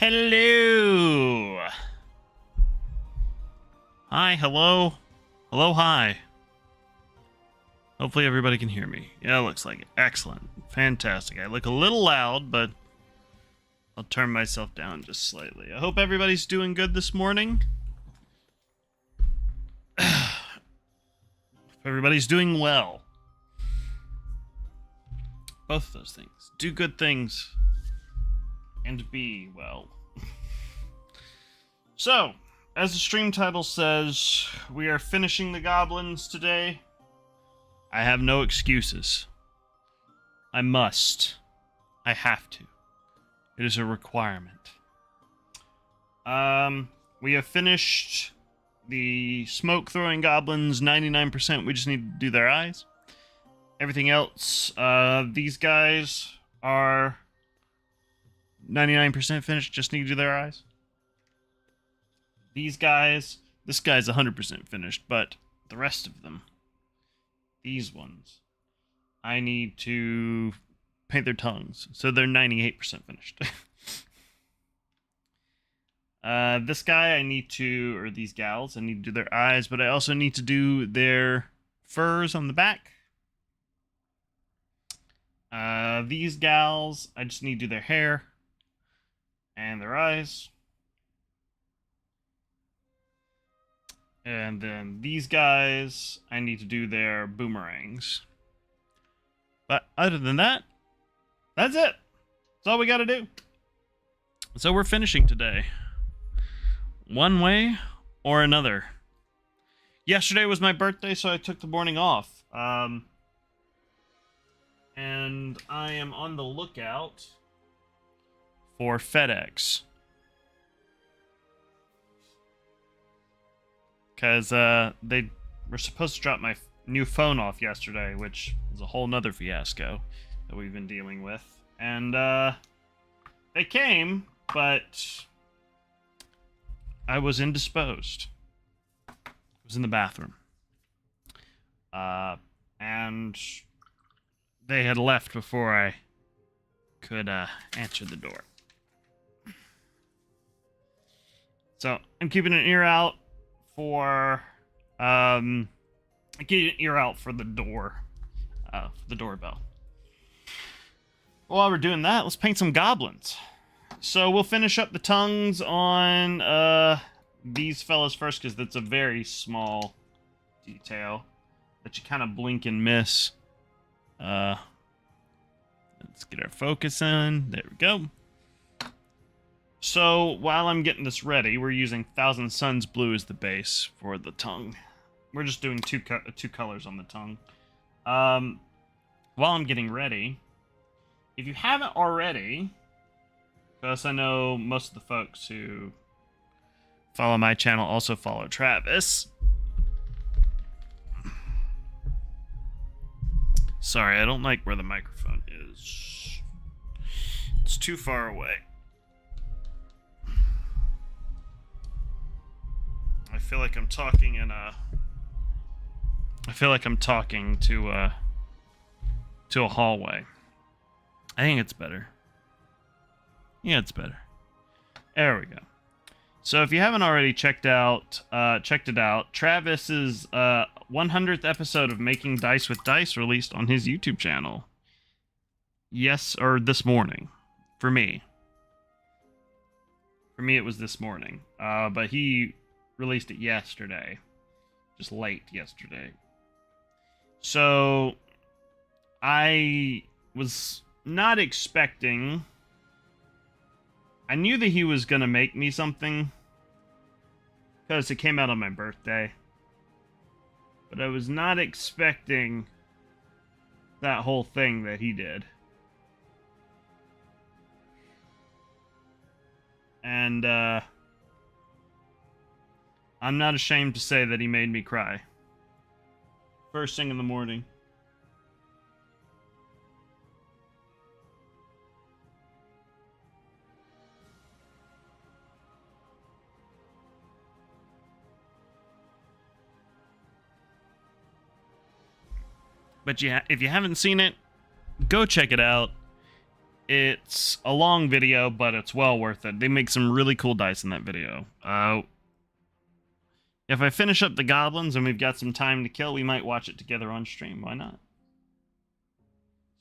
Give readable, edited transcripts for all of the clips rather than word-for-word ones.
Hello. Hi, hello. Hello, hi. Hopefully everybody can hear me. Yeah, it looks like it. Excellent. Fantastic. I look a little loud, but I'll turn myself down just slightly. I hope everybody's doing good this morning. Everybody's doing well. Both of those things. Do good things and be well. So, as the stream title says, we are finishing the Goblins today. I have no excuses. I must. I have to. It is a requirement. We have finished the smoke-throwing goblins 99%. We just need to do their eyes. Everything else, these guys are 99% finished. Just need to do their eyes. These guys, this guy's 100% finished, but the rest of them, these ones, I need to paint their tongues, so they're 98% finished. This guy I need to, or these gals, I need to do their eyes, but I also need to do their furs on the back. These gals, I just need to do their hair and their eyes. And then these guys, I need to do their boomerangs. But other than that, that's it. That's all we got to do. So we're finishing today. One way or another. Yesterday was my birthday, so I took the morning off. And I am on the lookout for FedEx. Because they were supposed to drop my new phone off yesterday, which is a whole nother fiasco that we've been dealing with. And they came, but I was indisposed. I was in the bathroom. And they had left before I could answer the door. So I'm keeping an ear out for get an ear out for the door, the doorbell. While we're doing that, let's paint some goblins. So we'll finish up the tongues on these fellas first, because that's a very small detail that you kind of blink and miss. Let's get our focus in. There we go. So, while I'm getting this ready, we're using Thousand Suns Blue as the base for the tongue. We're just doing two colors on the tongue. While I'm getting ready, if you haven't already, because I know most of the folks who follow my channel also follow Travis. Sorry, I don't like where the microphone is. It's too far away. I feel like I'm talking in a... I feel like I'm talking to a hallway. I think it's better. Yeah, it's better. There we go. So if you haven't already checked it out, Travis's 100th episode of Making Dice with Dice released on his YouTube channel. Yes, or this morning. For me. For me, it was this morning. But he released it yesterday. Just late yesterday. So, I was not expecting... I knew that he was going to make me something, because it came out on my birthday. But I was not expecting that whole thing that he did. And, I'm not ashamed to say that he made me cry. First thing in the morning. But if you haven't seen it, go check it out. It's a long video, but it's well worth it. They make some really cool dice in that video. If I finish up the Goblins and we've got some time to kill, we might watch it together on stream. Why not?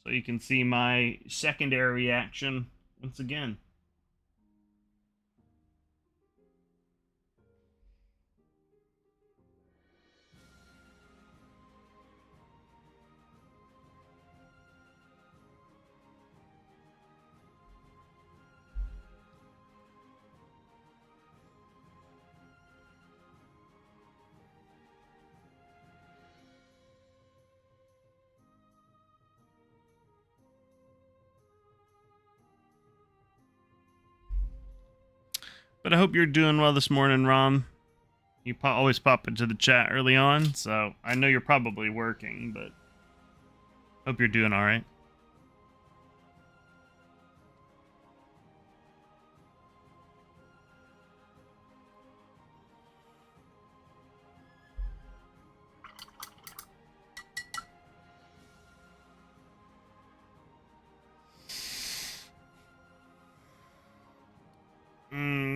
So you can see my secondary reaction once again. But I hope you're doing well this morning, Rom. You always pop into the chat early on, so I know you're probably working, but hope you're doing all right.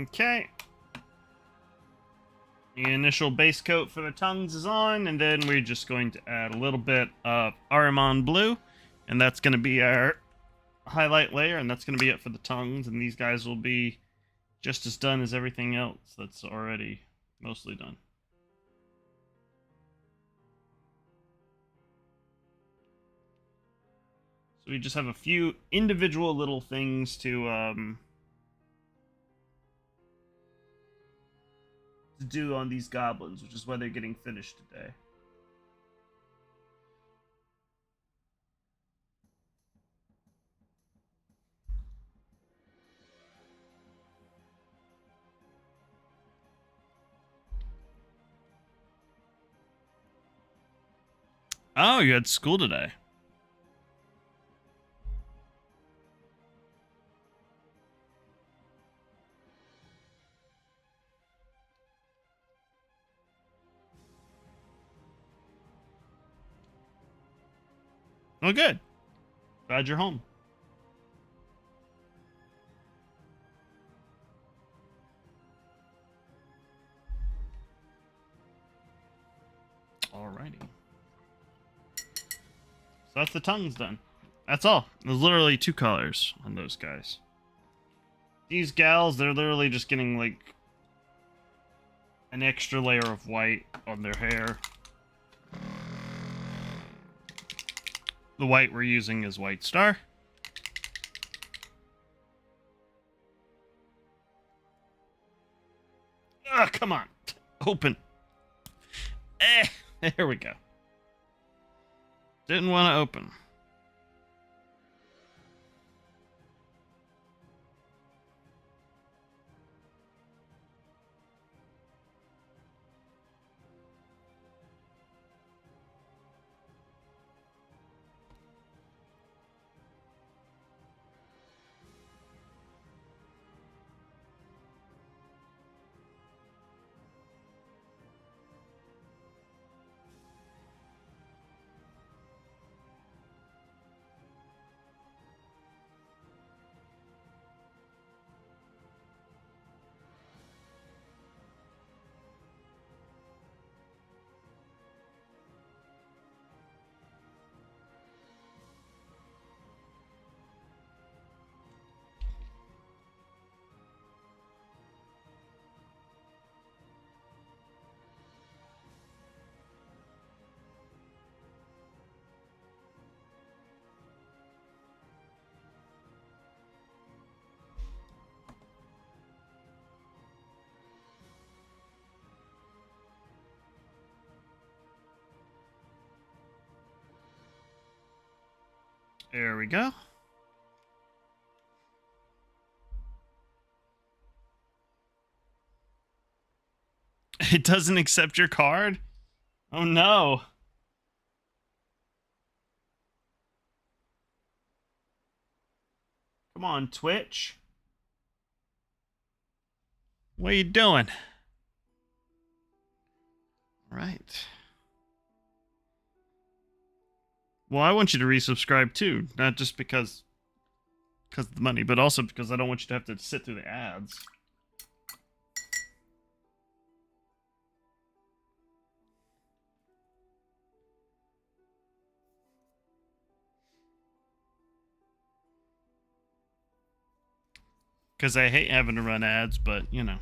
Okay. The initial base coat for the tongues is on, and then we're just going to add a little bit of Aramon blue, and that's going to be our highlight layer, and that's going to be it for the tongues, and these guys will be just as done as everything else that's already mostly done. So we just have a few individual little things to do on these goblins, which is why they're getting finished today. Oh, you had school today. Oh, good. Glad you're home. Alrighty. So that's the tongues done. That's all. There's literally 2 colors on those guys. These gals, they're literally just getting like an extra layer of white on their hair. The white we're using is White Star. Ah, come on. Open. There we go. Didn't want to open. There we go. It doesn't accept your card? Oh no. Come on, Twitch. What are you doing? All right. Well, I want you to resubscribe too, not just because because of the money, but also because I don't want you to have to sit through the ads. Because I hate having to run ads, but, you know,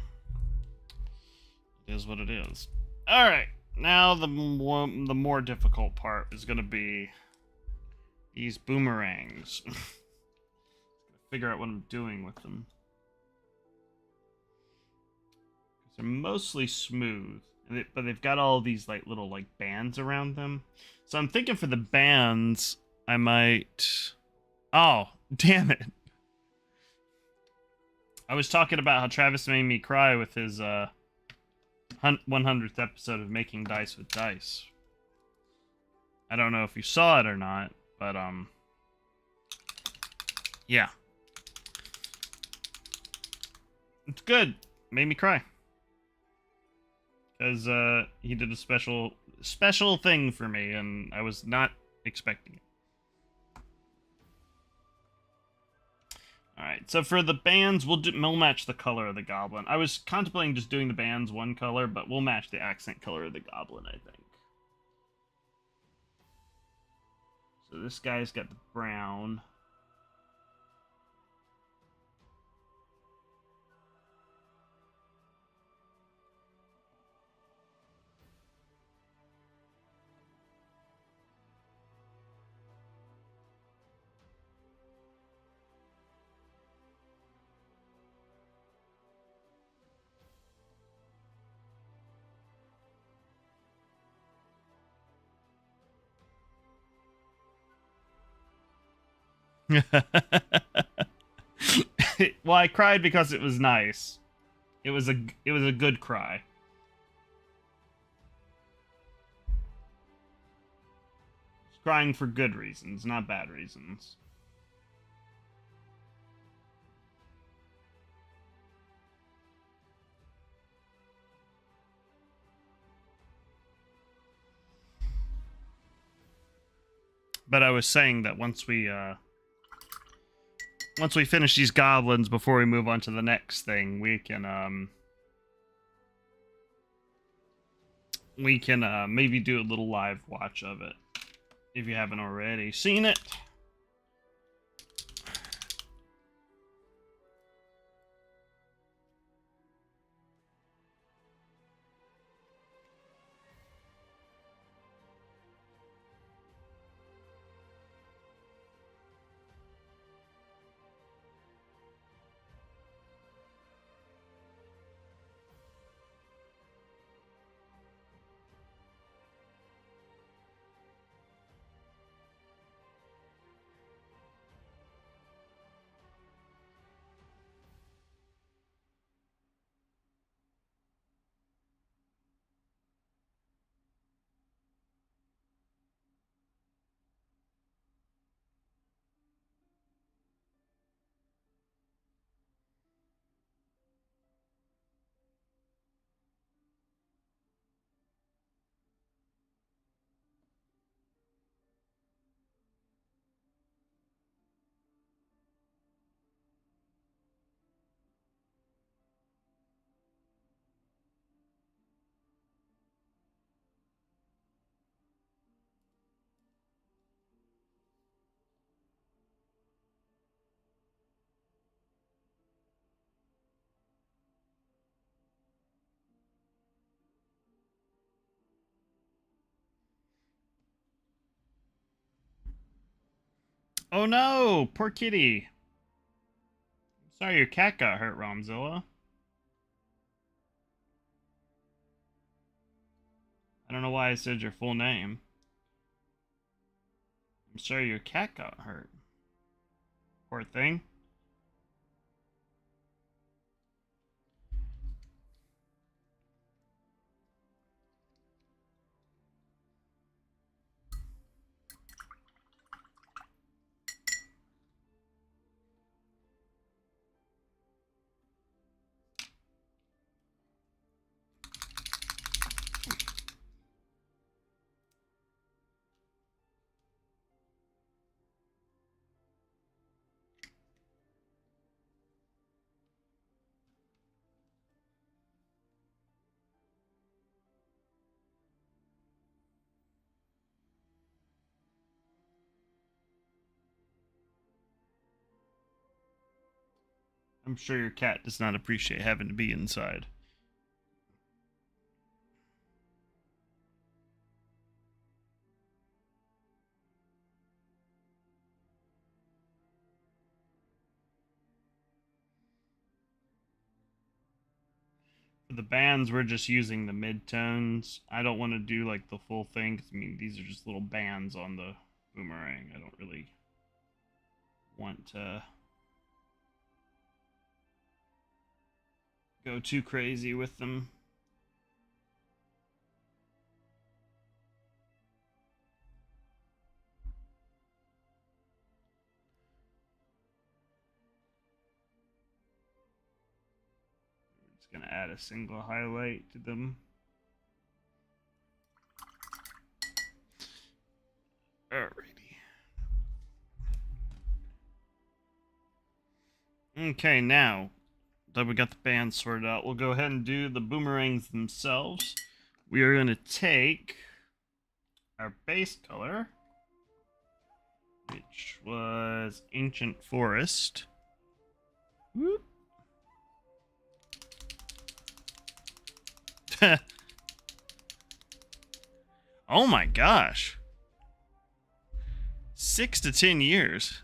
it is what it is. All right, now the more difficult part is going to be these boomerangs. Figure out what I'm doing with them. They're mostly smooth, but they've got all these like little like bands around them. So I'm thinking for the bands, I might. Oh, damn it! I was talking about how Travis made me cry with his 100th episode of Making Dice with Dice. I don't know if you saw it or not, but yeah. It's good. Made me cry. Because he did a special thing for me, and I was not expecting it. Alright, so for the bands, we'll match the color of the goblin. I was contemplating just doing the bands one color, but we'll match the accent color of the goblin, I think. So this guy's got the brown. Well, I cried because it was nice. It was a good cry. Crying for good reasons, not bad reasons. But I was saying that once we finish these goblins before we move on to the next thing, we can maybe do a little live watch of it if you haven't already seen it. Oh no, poor kitty. Sorry your cat got hurt, Romzilla. I don't know why I said your full name. I'm sorry your cat got hurt. Poor thing. I'm sure your cat does not appreciate having to be inside. For the bands, we're just using the midtones. I don't want to do like the full thing, 'cause, I mean, these are just little bands on the boomerang. I don't really want to go too crazy with them. We're just going to add a single highlight to them. Alrighty. Okay, now that we got the band sorted out, we'll go ahead and do the boomerangs themselves. We are going to take our base color, which was Ancient Forest. Whoop. Oh my gosh. 6 to 10 years.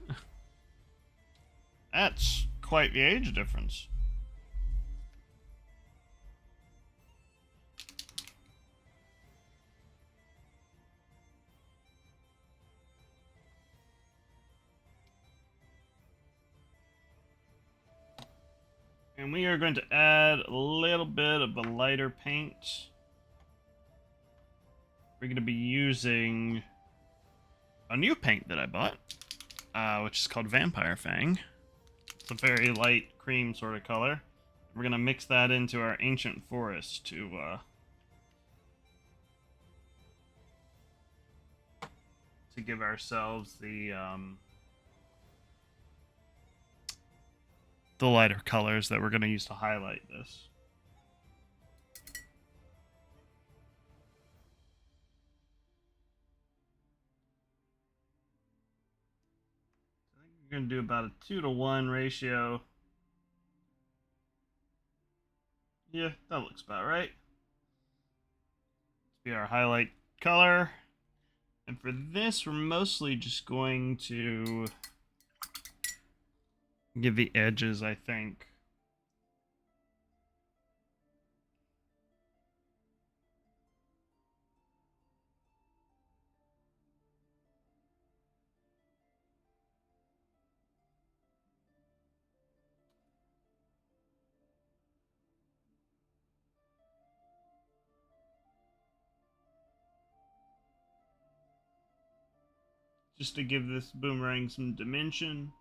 That's quite the age difference. And we are going to add a little bit of a lighter paint. We're going to be using a new paint that I bought, which is called Vampire Fang. It's a very light cream sort of color. We're going to mix that into our Ancient Forest to give ourselves the lighter colors that we're going to use to highlight this. I think we're going to do about a 2-to-1 ratio. Yeah, that looks about right. This will be our highlight color. And for this, we're mostly just going to give the edges, I think. Just to give this boomerang some dimension.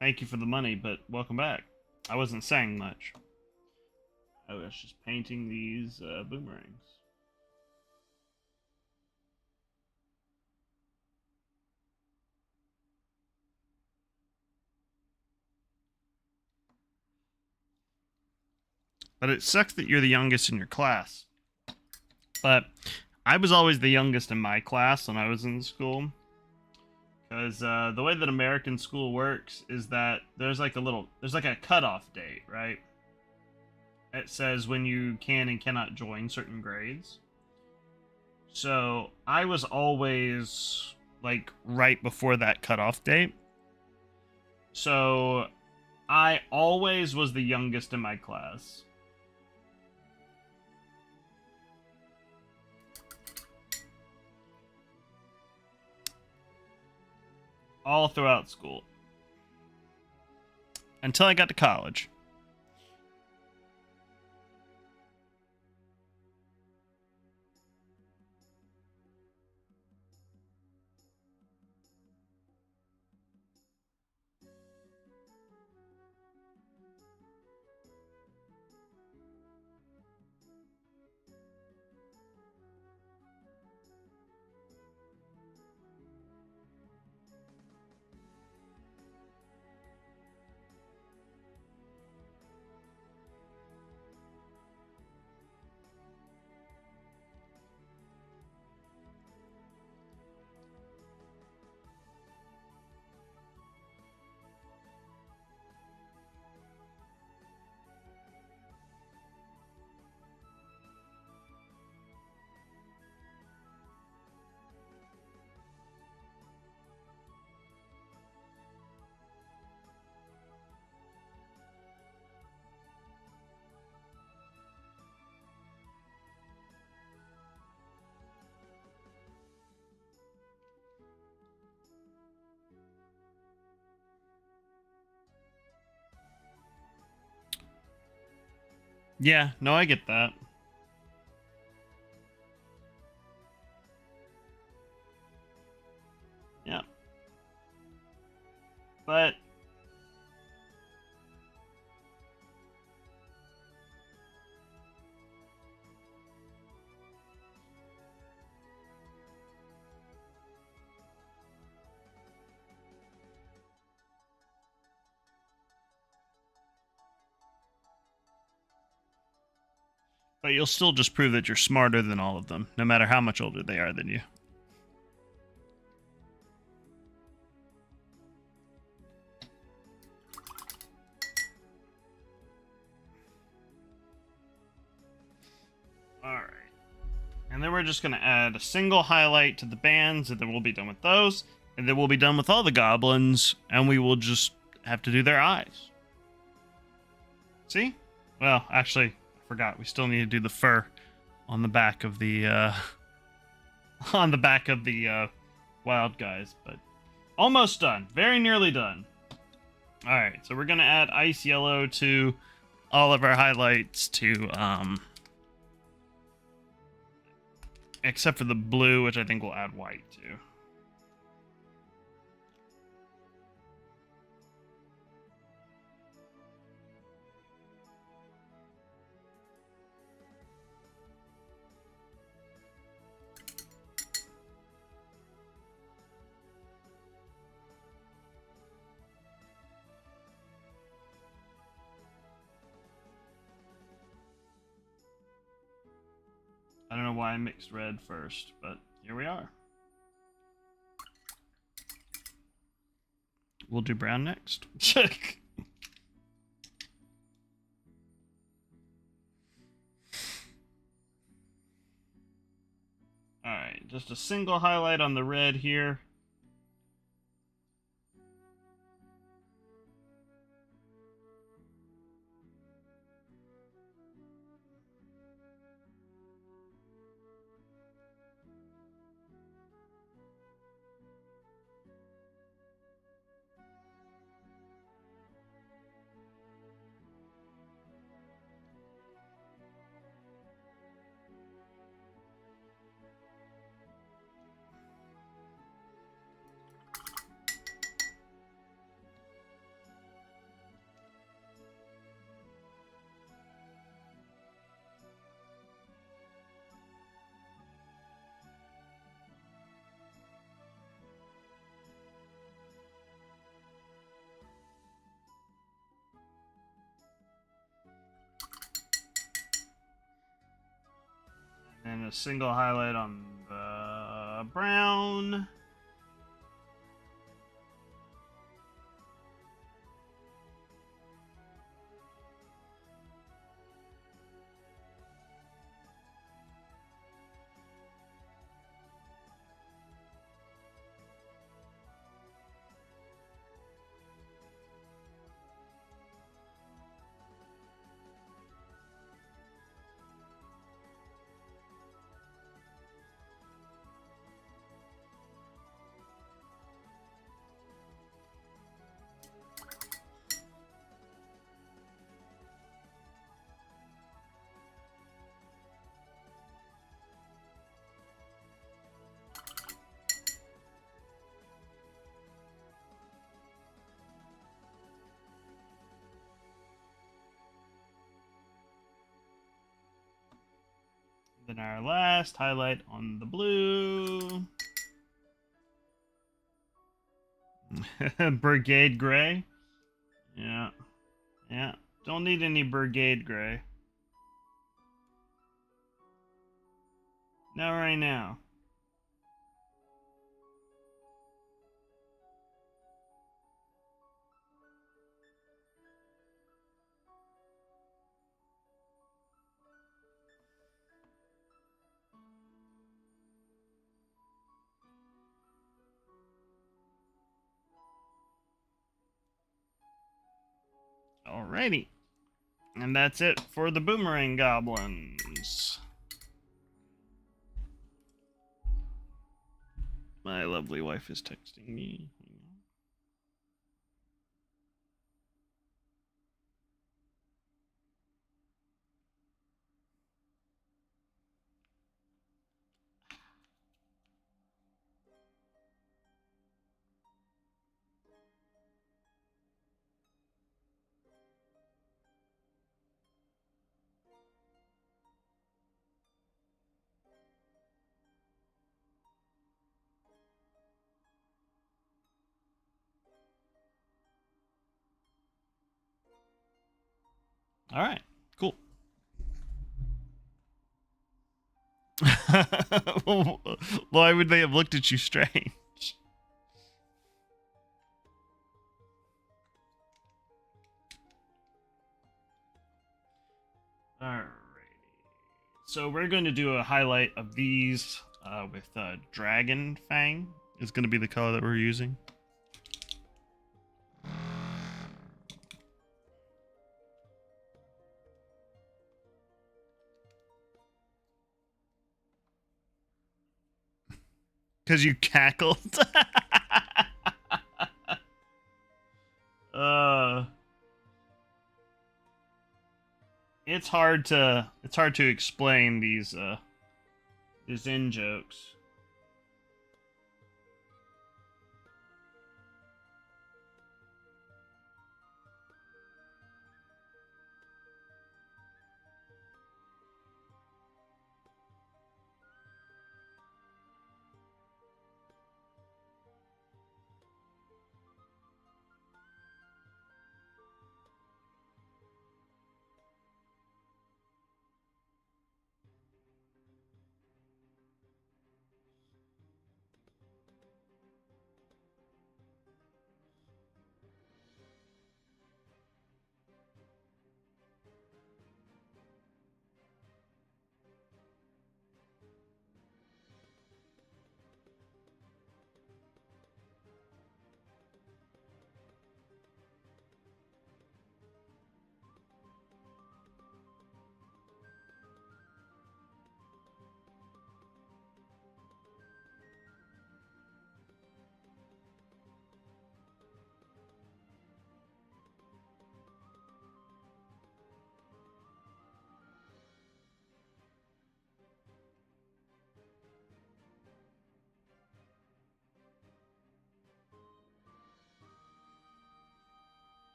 Thank you for the money, but welcome back. I wasn't saying much. I was just painting these boomerangs. But it sucks that you're the youngest in your class. But I was always the youngest in my class when I was in school. Because the way that American school works is that there's like a cutoff date, right? It says when you can and cannot join certain grades. So I was always like right before that cutoff date. So I always was the youngest in my class. All throughout school. Until I got to college. Yeah, no, I get that. Yeah. But you'll still just prove that you're smarter than all of them, no matter how much older they are than you. Alright. And then we're just going to add a single highlight to the bands, and then we'll be done with those. And then we'll be done with all the goblins, and we will just have to do their eyes. See? Well, actually, I forgot. We still need to do the fur on the back of the wild guys, but almost done. Very nearly done. All right, so we're gonna add ice yellow to all of our highlights to except for the blue, which I think we'll add white to. I don't know why I mixed red first, but here we are. We'll do brown next. Alright, just a single highlight on the red here. a single highlight on the brown. Then our last highlight on the blue. Brigade Gray. Yeah. Yeah. Don't need any Brigade Gray. Not right now. Alrighty. And that's it for the Boomerang Goblins. My lovely wife is texting me. All right, cool. Why would they have looked at you strange? Alrighty. So we're going to do a highlight of these with Dragon Fang. Is going to be the color that we're using. Because you cackled. It's hard to explain these in jokes.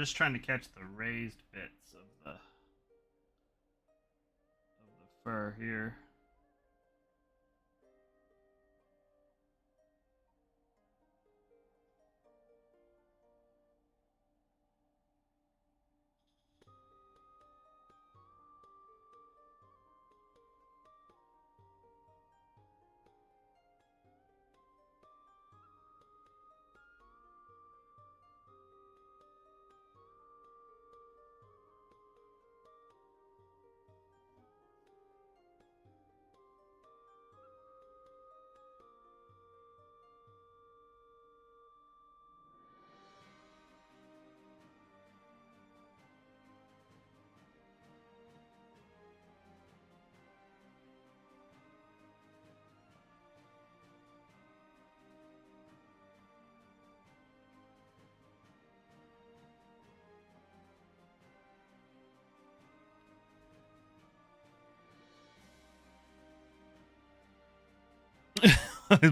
just trying to catch the raised bits of the fur here.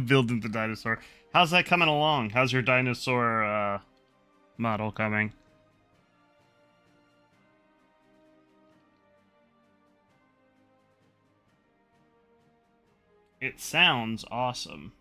Building the dinosaur. How's that coming along? How's your dinosaur model coming? It sounds awesome.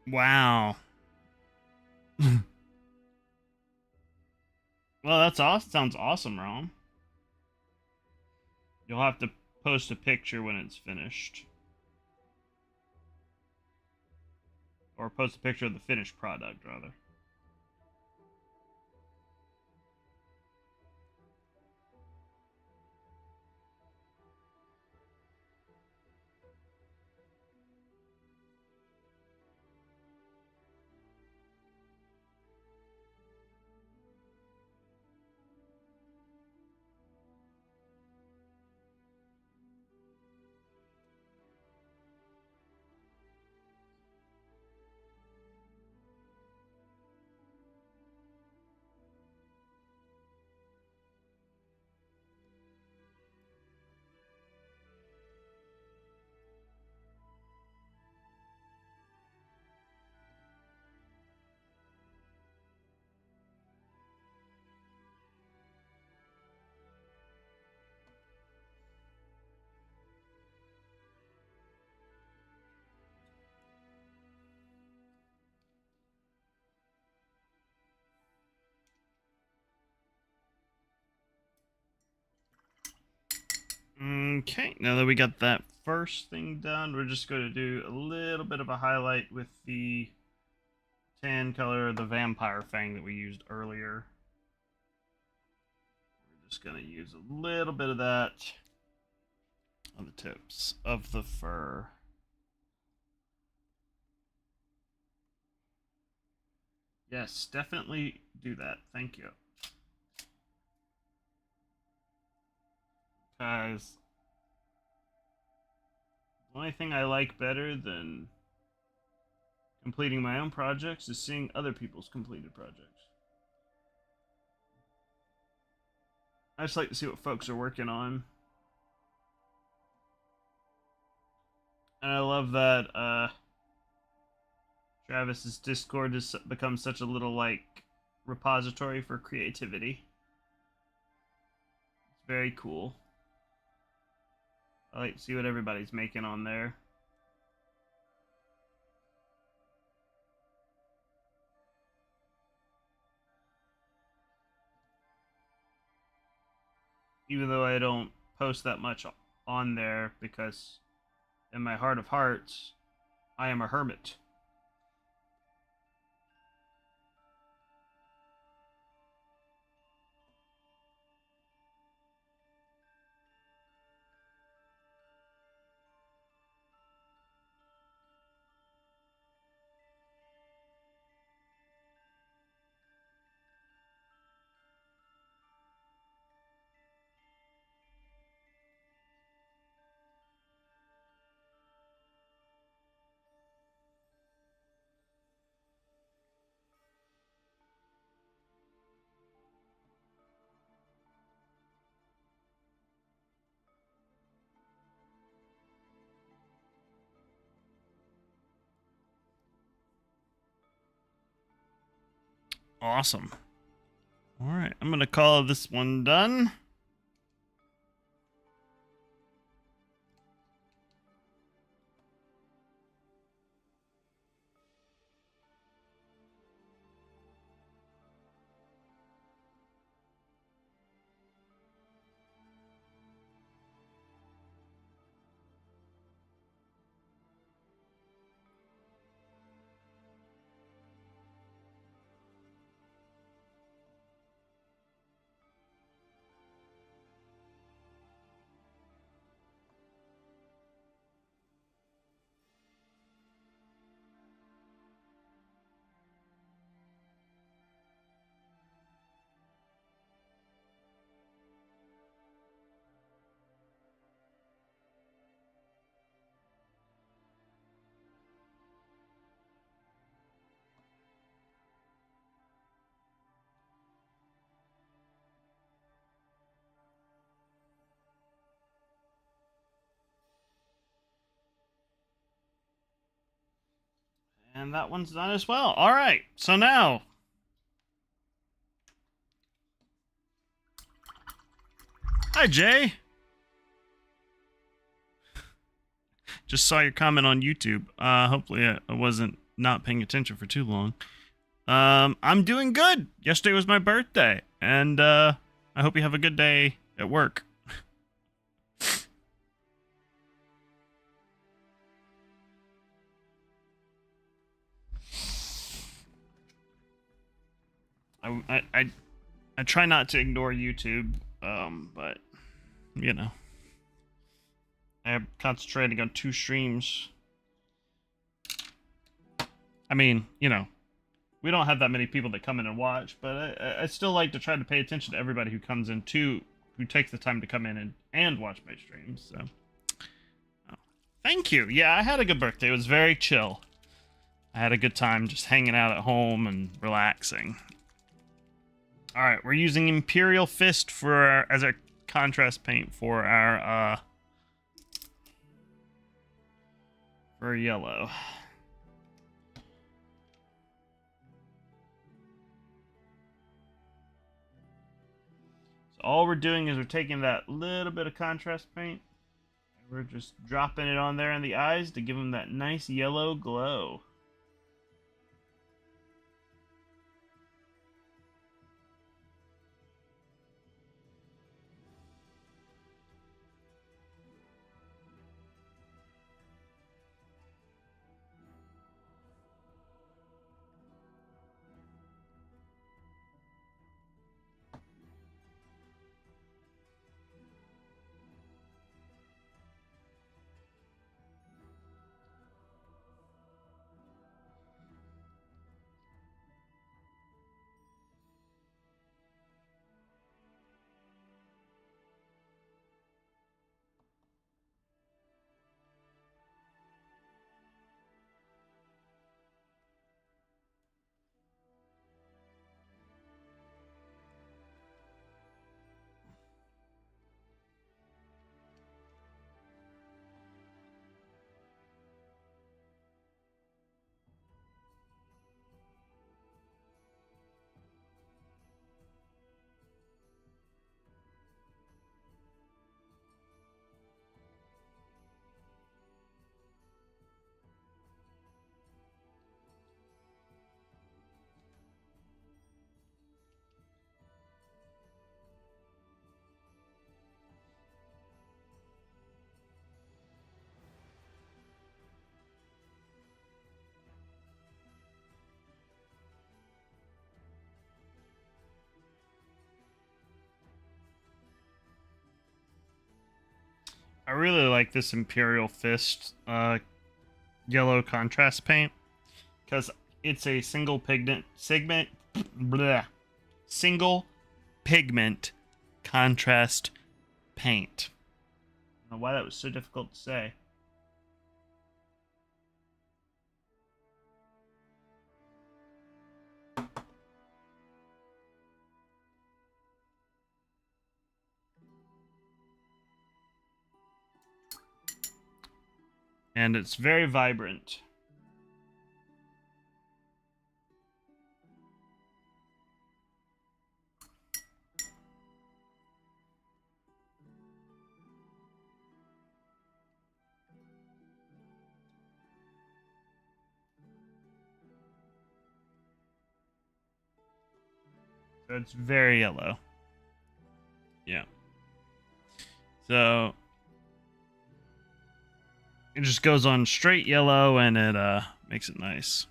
Wow. Well, that's awesome. Sounds awesome, Rom. You'll have to post a picture when it's finished. Or post a picture of the finished product, rather. Okay, now that we got that first thing done, we're just going to do a little bit of a highlight with the tan color, the vampire fang that we used earlier. We're just going to use a little bit of that on the tips of the fur. Yes, definitely do that. Thank you. Guys, only thing I like better than completing my own projects is seeing other people's completed projects. I just like to see what folks are working on. And I love that Travis's Discord has become such a little, like, repository for creativity. It's very cool. I like to see what everybody's making on there. Even though I don't post that much on there, because in my heart of hearts, I am a hermit. Awesome. All right, I'm going to call this one done. And that one's done as well. All right, so now... Hi, Jay. Just saw your comment on YouTube. Hopefully I wasn't not paying attention for too long. I'm doing good. Yesterday was my birthday, and I hope you have a good day at work. I try not to ignore YouTube, but you know, I'm concentrating on 2 streams. I mean, you know, we don't have that many people that come in and watch, but I still like to try to pay attention to everybody who comes in too, who takes the time to come in and watch my streams. So, oh. Thank you. Yeah, I had a good birthday. It was very chill. I had a good time just hanging out at home and relaxing. All right, we're using Imperial Fist as our contrast paint for our for yellow. So all we're doing is we're taking that little bit of contrast paint and we're just dropping it on there in the eyes to give them that nice yellow glow. I really like this Imperial Fist yellow contrast paint because it's a single pigment contrast paint. I don't know why that was so difficult to say. And it's very vibrant. So it's very yellow. Yeah. So it just goes on straight yellow and it makes it nice.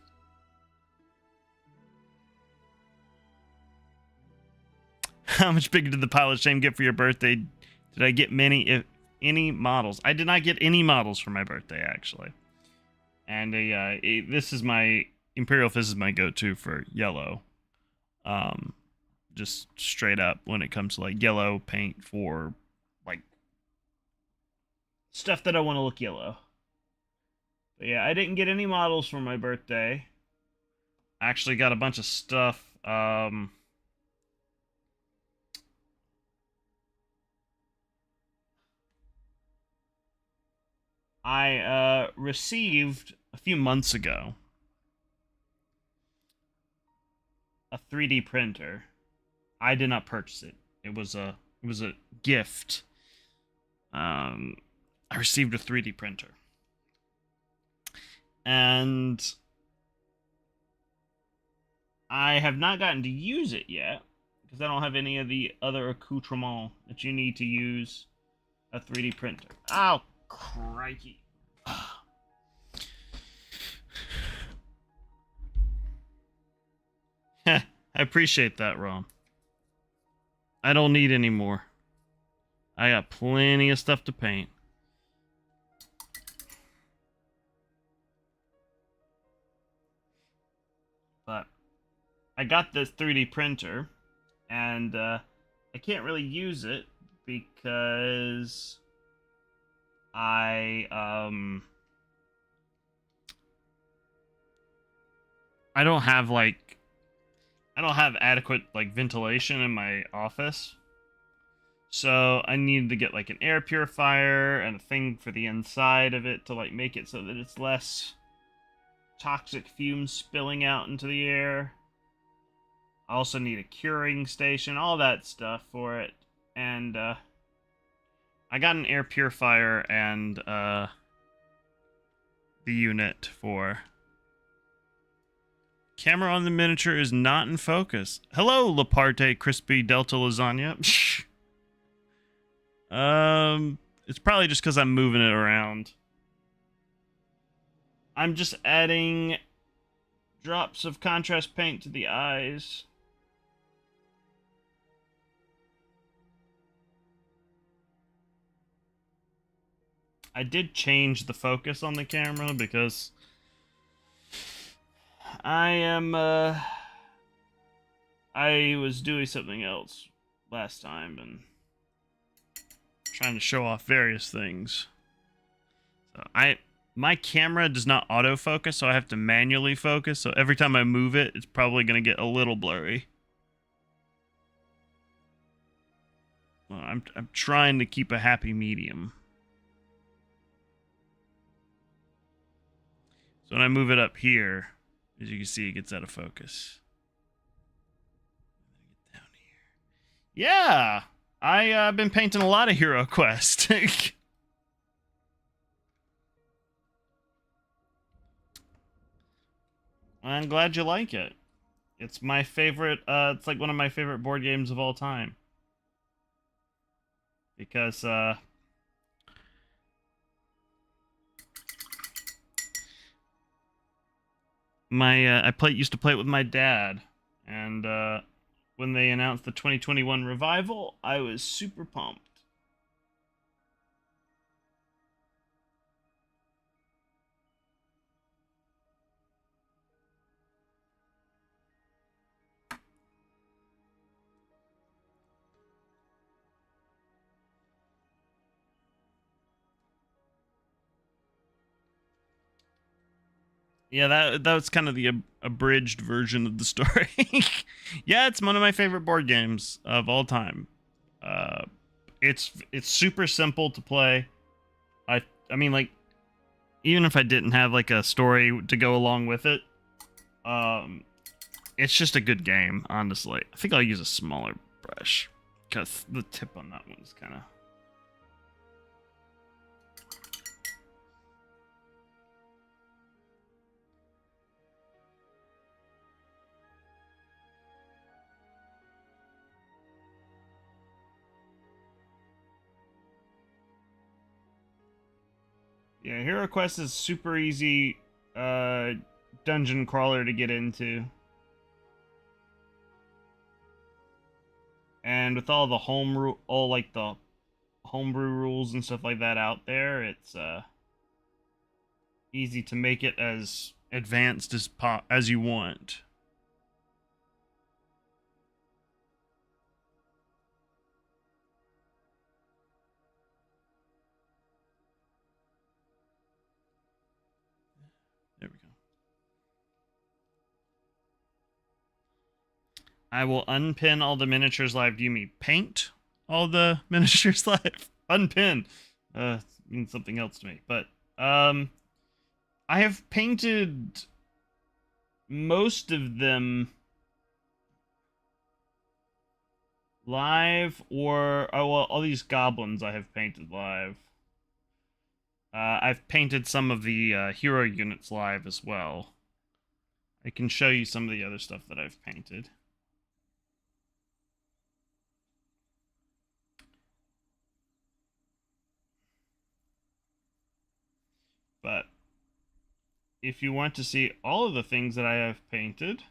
How much bigger did the pile of shame get for your birthday? Did I get many, if any, models? I did not get any models for my birthday, actually. And this is my Imperial Fist is my go-to for yellow. Just straight up when it comes to like yellow paint for like stuff that I want to look yellow. But yeah, I didn't get any models for my birthday. I actually got a bunch of stuff. I received a few months ago a 3D printer. I did not purchase it. It was a gift. I received a 3D printer. And I have not gotten to use it yet because I don't have any of the other accoutrements that you need to use a 3D printer. Oh, crikey. I appreciate that, Rom. I don't need any more. I got plenty of stuff to paint. But I got this 3D printer, and I can't really use it because I don't have adequate like ventilation in my office. So I needed to get like an air purifier and a thing for the inside of it to like make it so that it's less toxic fumes spilling out into the air. I also need a curing station, all that stuff for it. And I got an air purifier and the unit for camera on the miniature is not in focus. Hello, Laparte Crispy Delta Lasagna. It's probably just because I'm moving it around. I'm just adding drops of contrast paint to the eyes. I did change the focus on the camera because I was doing something else last time and trying to show off various things. So my camera does not autofocus, so I have to manually focus. So every time I move it, it's probably going to get a little blurry. Well, I'm trying to keep a happy medium. So when I move it up here, as you can see, it gets out of focus. Down here. Yeah, I've been painting a lot of HeroQuest. I'm glad you like it. It's my favorite. It's like one of my favorite board games of all time. Because I used to play it with my dad, and when they announced the 2021 revival, I was super pumped. Yeah, that was kind of the abridged version of the story. Yeah, it's one of my favorite board games of all time. Uh, it's super simple to play. I mean, like, even if I didn't have like a story to go along with it, um, it's just a good game. Honestly, I think I'll use a smaller brush because the tip on that one is kind of. Yeah, HeroQuest is super easy dungeon crawler to get into. And with all the all like the homebrew rules and stuff like that out there, it's easy to make it as advanced as you want. There we go. I will unpin all the miniatures live. Do you mean paint all the miniatures live? Unpin. Means something else to me. But I have painted most of them live, or oh well, all these goblins I have painted live. I've painted some of the hero units live as well. I can show you some of the other stuff that I've painted. But if you want to see all of the things that I have painted,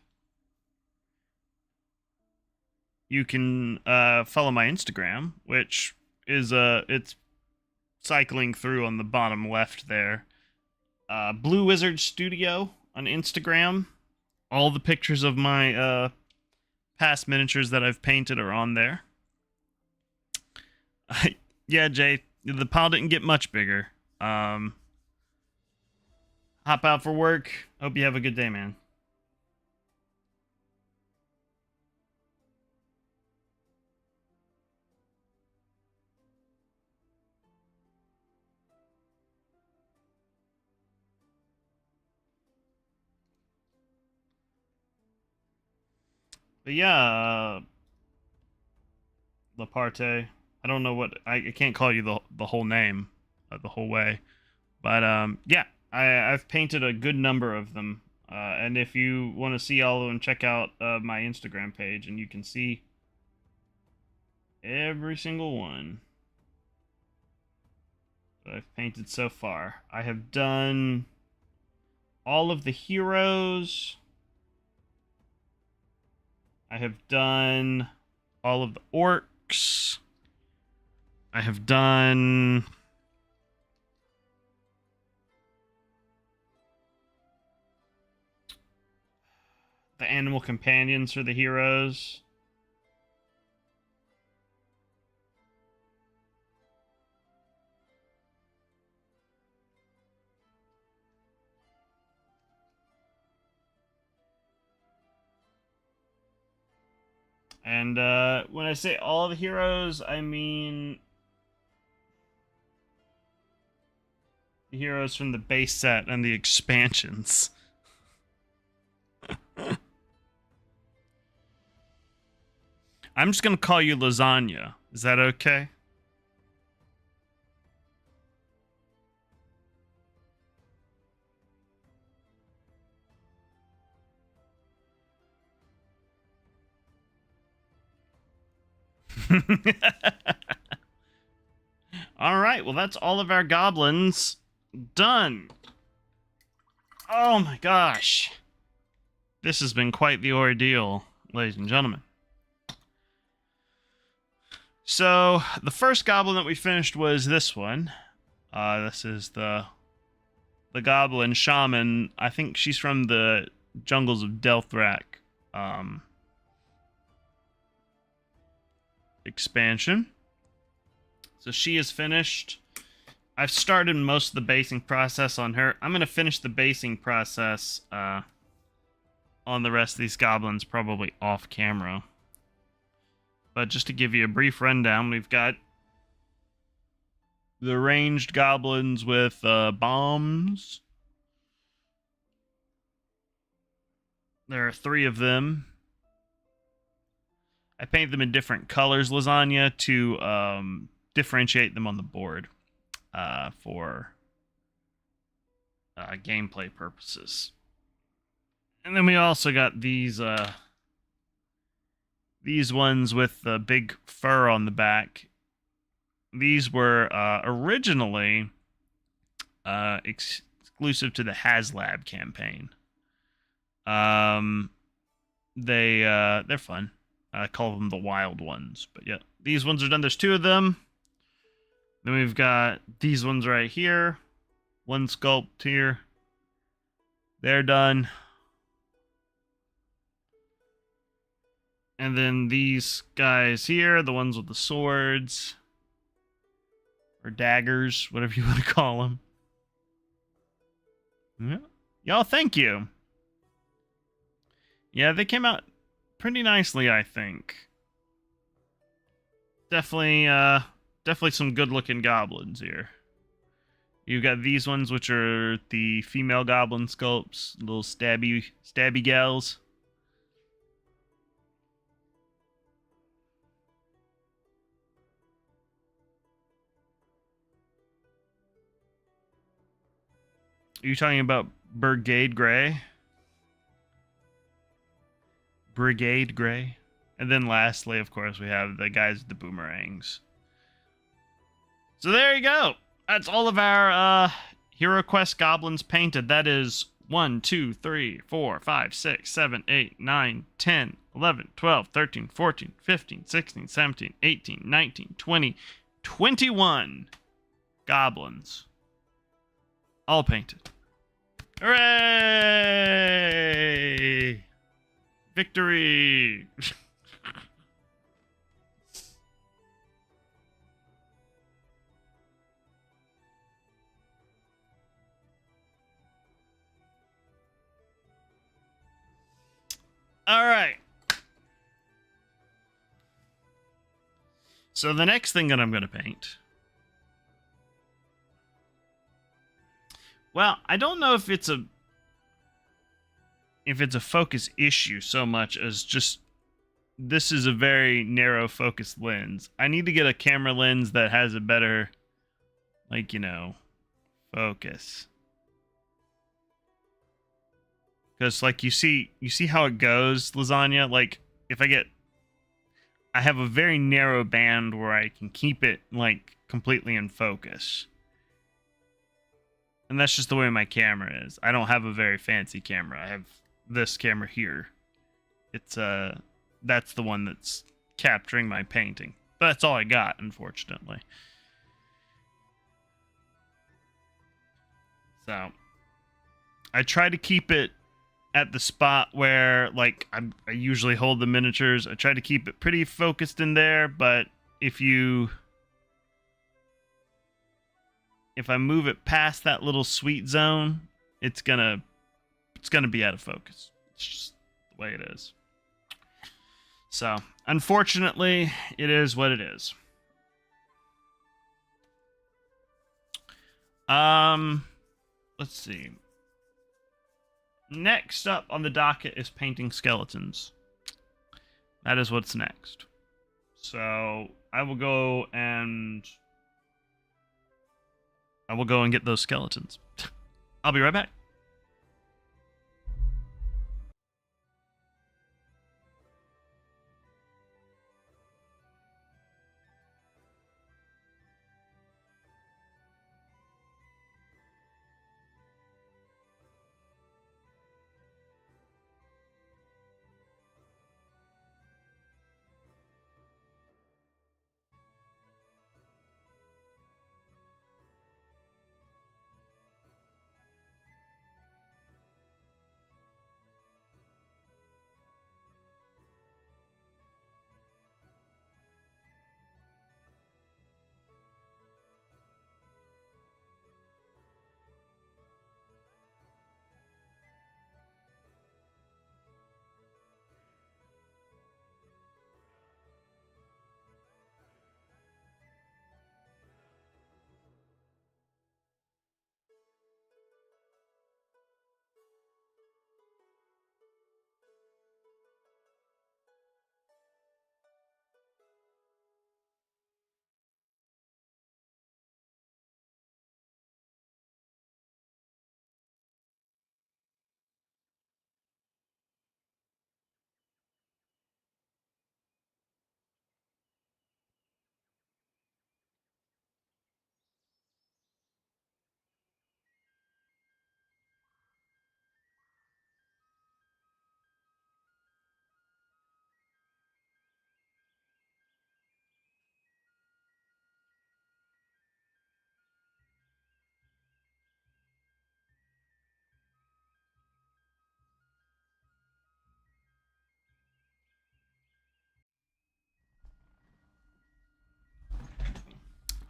you can follow my Instagram, which is it's cycling through on the bottom left there. Blue Wizard Studio on Instagram. All the pictures of my past miniatures that I've painted are on there. Yeah, Jay, the pile didn't get much bigger. Hop out for work. Hope you have a good day, man. But yeah, Laparte. I don't know what I can't call you the whole name the whole way, but yeah, I've painted a good number of them. And if you want to see all of them, check out my Instagram page, and you can see every single one that I've painted so far. I have done all of the heroes. I have done all of the orcs. I have done the animal companions for the heroes. And when I say all the heroes, I mean the heroes from the base set and the expansions. I'm just going to call you Lasagna. Is that okay? All right, well, that's all of our goblins done. Oh my gosh. This has been quite the ordeal, ladies and gentlemen. So, the first goblin that we finished was this one. This is the goblin shaman. I think she's from the jungles of Delthrak expansion. So she is finished. I've started most of the basing process on her. I'm gonna finish the basing process on the rest of these goblins probably off camera. But just to give you a brief rundown, we've got the ranged goblins with bombs. There are 3 of them. I paint them in different colors, Lasagna, to differentiate them on the board for gameplay purposes. And then we also got these ones with the big fur on the back. These were originally exclusive to the HasLab campaign. They're fun. I call them the wild ones, but yeah, these ones are done. There's 2 of them. Then we've got these ones right here. 1 sculpt here. They're done. And then these guys here, the ones with the swords. Or daggers, whatever you want to call them. Yeah. Y'all, thank you. Yeah, they came out pretty nicely, I think. Definitely some good-looking goblins here. You've got these ones, which are the female goblin sculpts, little stabby gals. Are you talking about Brigade Grey? Brigade Grey. And then lastly, of course, we have the guys with the boomerangs. So there you go. That's all of our HeroQuest goblins painted. That is 1, 2, 3, 4, 5, 6, 7, 8, 9, 10, 11, 12, 13, 14, 15, 16, 17, 18, 19, 20, 21 goblins. All painted. Hooray! Victory! All right. So the next thing that I'm going to paint. Well, I don't know if it's a focus issue so much as just this is a very narrow focus lens. I need to get a camera lens that has a better, like, you know, focus. Because, like, you see how it goes, Lasagna? Like, if I have a very narrow band where I can keep it, like, completely in focus. And that's just the way my camera is. I don't have a very fancy camera. I have this camera here. It's, that's the one that's capturing my painting. But that's all I got, unfortunately. So, I try to keep it at the spot where, like, I usually hold the miniatures. I try to keep it pretty focused in there, but if I move it past that little sweet zone, it's gonna be out of focus. It's just the way it is. So, unfortunately, it is what it is. Let's see. Next up on the docket is painting skeletons. That is what's next. So, I will go and get those skeletons. I'll be right back.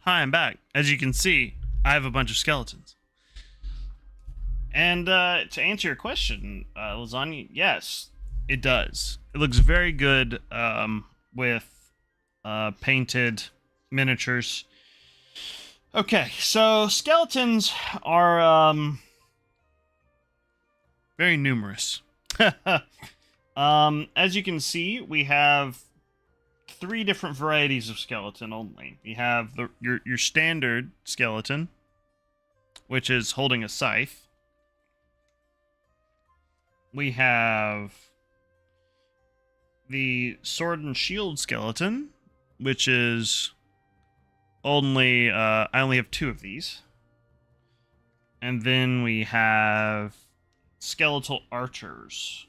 Hi, I'm back. As you can see, I have a bunch of skeletons. And to answer your question, Lasagna, yes, it does. It looks very good with painted miniatures. Okay, so skeletons are very numerous. As you can see, we have 3 different varieties of skeleton only. We have your standard skeleton, which is holding a scythe. We have the sword and shield skeleton, which is only I only have 2 of these. And then we have skeletal archers,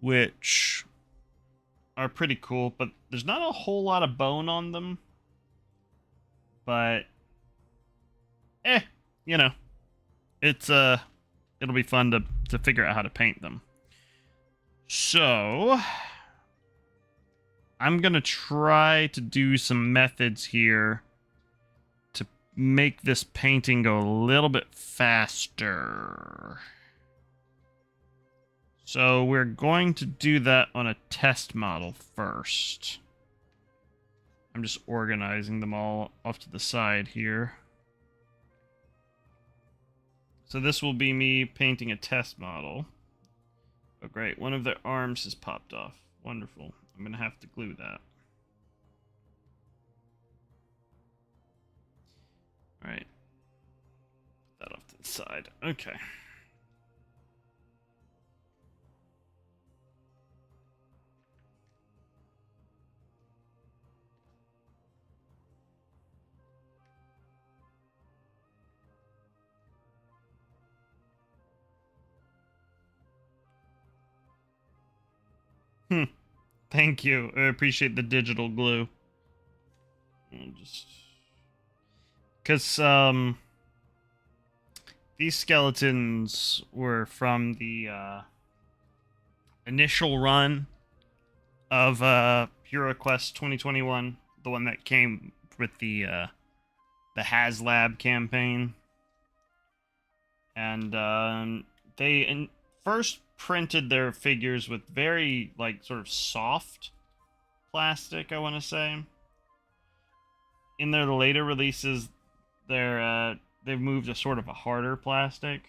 which are pretty cool, but there's not a whole lot of bone on them. But you know, it's it'll be fun to figure out how to paint them. So I'm gonna try to do some methods here to make this painting go a little bit faster. So we're going to do that on a test model first. I'm just organizing them all off to the side here. So this will be me painting a test model. Oh great, one of their arms has popped off. Wonderful. I'm gonna have to glue that. Alright. Put that off to the side. Okay. Thank you. I appreciate the digital glue. I'll just... Because, these skeletons were from the, initial run of, HeroQuest 2021. The one that came with the HasLab campaign. And, they first printed their figures with very, like, sort of soft plastic, I want to say. In their later releases, they've moved to sort of a harder plastic.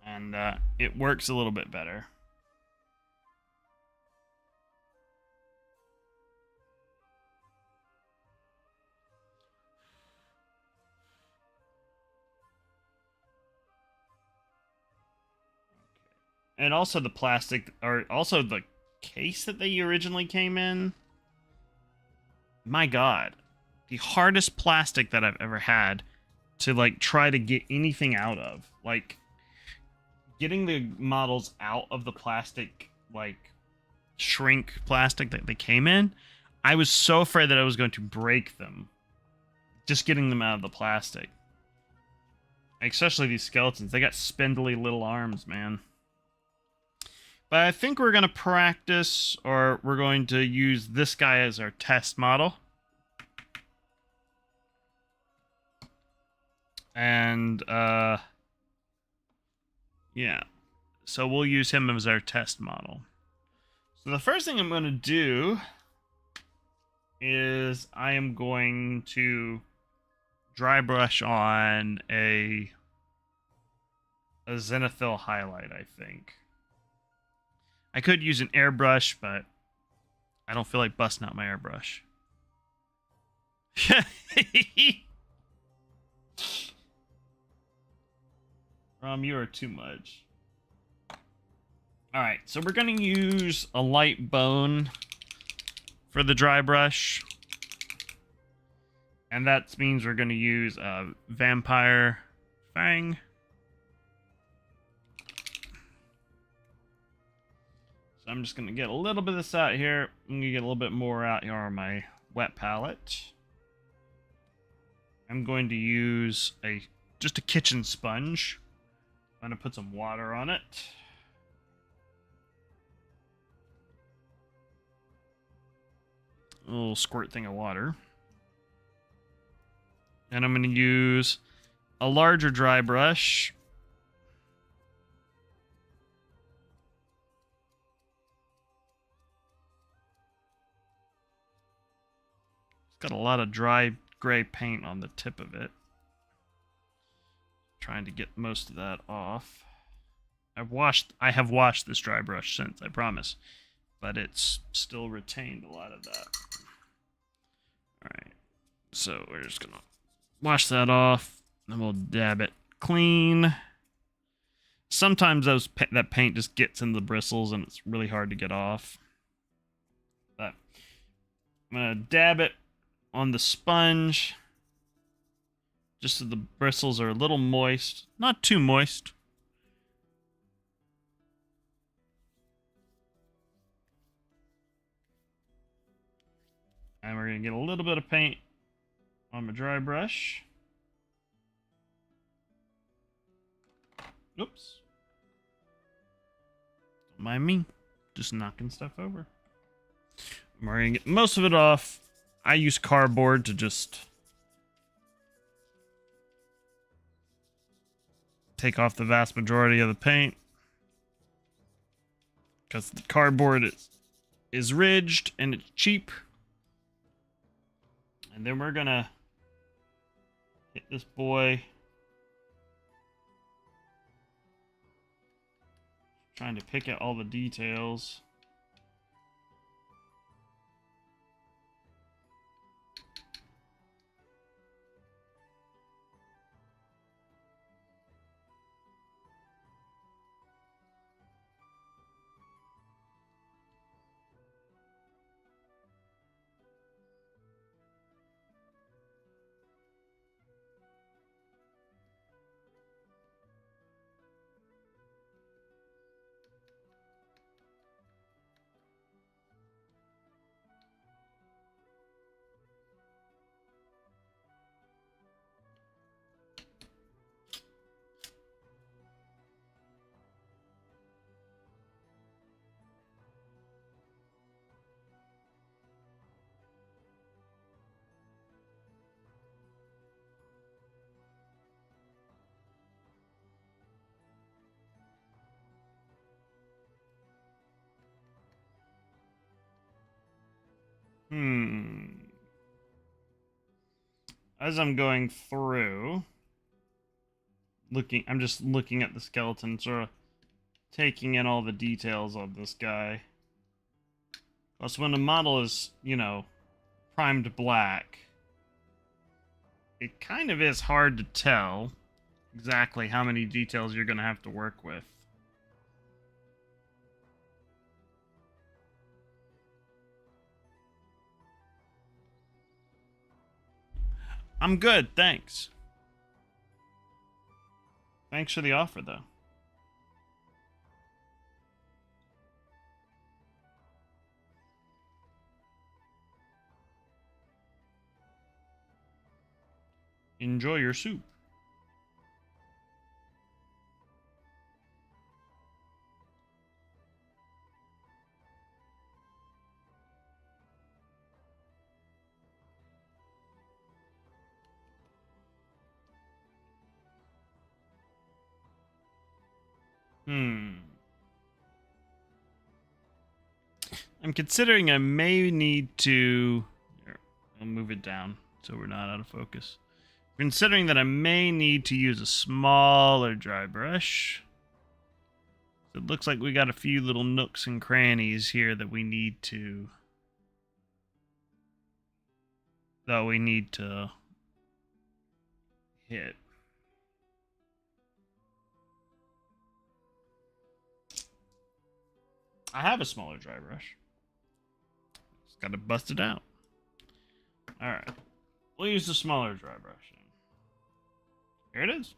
And it works a little bit better. And also the plastic, or also the case that they originally came in. My God, the hardest plastic that I've ever had to, like, try to get anything out of. Like, getting the models out of the plastic, like, shrink plastic that they came in, I was so afraid that I was going to break them. Just getting them out of the plastic. Especially these skeletons. They got spindly little arms, man. But I think we're going to practice, or we're going to use this guy as our test model. And, yeah. So we'll use him as our test model. So the first thing I'm going to do is I am going to dry brush on a zenithal highlight, I think. I could use an airbrush, but I don't feel like busting out my airbrush. You are too much. Alright, so we're going to use a light bone for the dry brush. And that means we're going to use a vampire fang. I'm just going to get a little bit of this out here. I'm going to get a little bit more out here on my wet palette. I'm going to use just a kitchen sponge I'm gonna put some water on it. A little squirt thing of water. And I'm gonna use a larger dry brush. It's got a lot of dry gray paint on the tip of it. Trying to get most of that off. I have washed this dry brush since, I promise. But it's still retained a lot of that. Alright. So we're just gonna wash that off. Then we'll dab it clean. Sometimes that paint just gets in the bristles and it's really hard to get off. But I'm gonna dab it on the sponge. Just so the bristles are a little moist. Not too moist. And we're going to get a little bit of paint on my dry brush. Oops. Don't mind me. Just knocking stuff over. We're going to get most of it off. I use cardboard to just take off the vast majority of the paint. Because the cardboard is ridged and it's cheap. And then we're gonna hit this boy. Trying to pick out all the details. As I'm going through, I'm just looking at the skeleton, sort of taking in all the details of this guy. Plus, when a model is, primed black, it kind of is hard to tell exactly how many details you're going to have to work with. I'm good, thanks. Thanks for the offer, though. Enjoy your soup. I'm considering I may need to... Here, I'll move it down so we're not out of focus. Considering that I may need to use a smaller dry brush. It looks like we got a few little nooks and crannies here that we need to... hit. I have a smaller dry brush. Just gotta bust it out. Alright. We'll use the smaller dry brush. Here it is.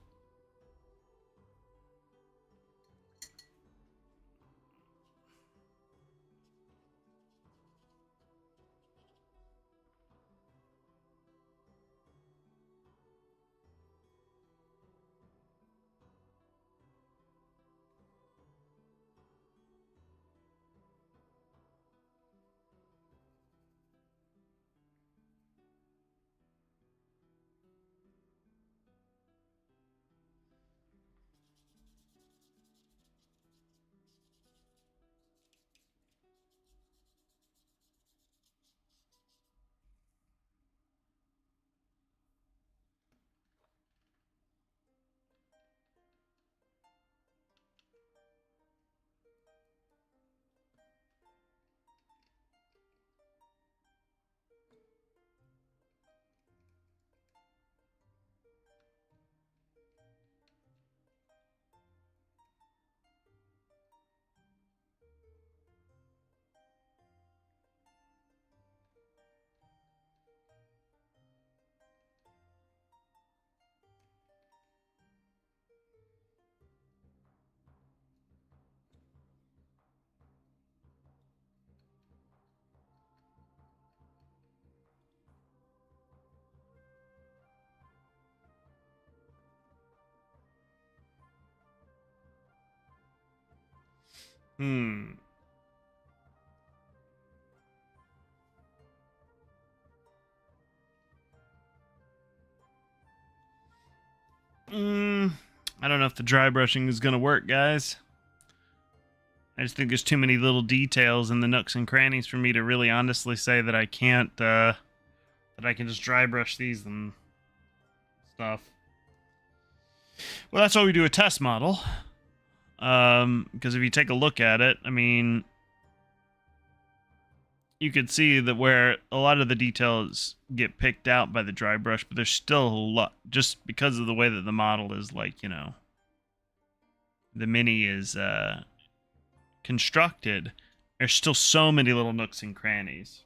Hmm. I don't know if the dry brushing is going to work, guys. I just think there's too many little details in the nooks and crannies for me to really honestly say that I can't, that I can just dry brush these and stuff. Well, that's why we do a test model. Because if you take a look at it, I mean, you could see that where a lot of the details get picked out by the dry brush, but there's still a lot, just because of the way that the model is, like, you know, the mini is constructed, there's still so many little nooks and crannies.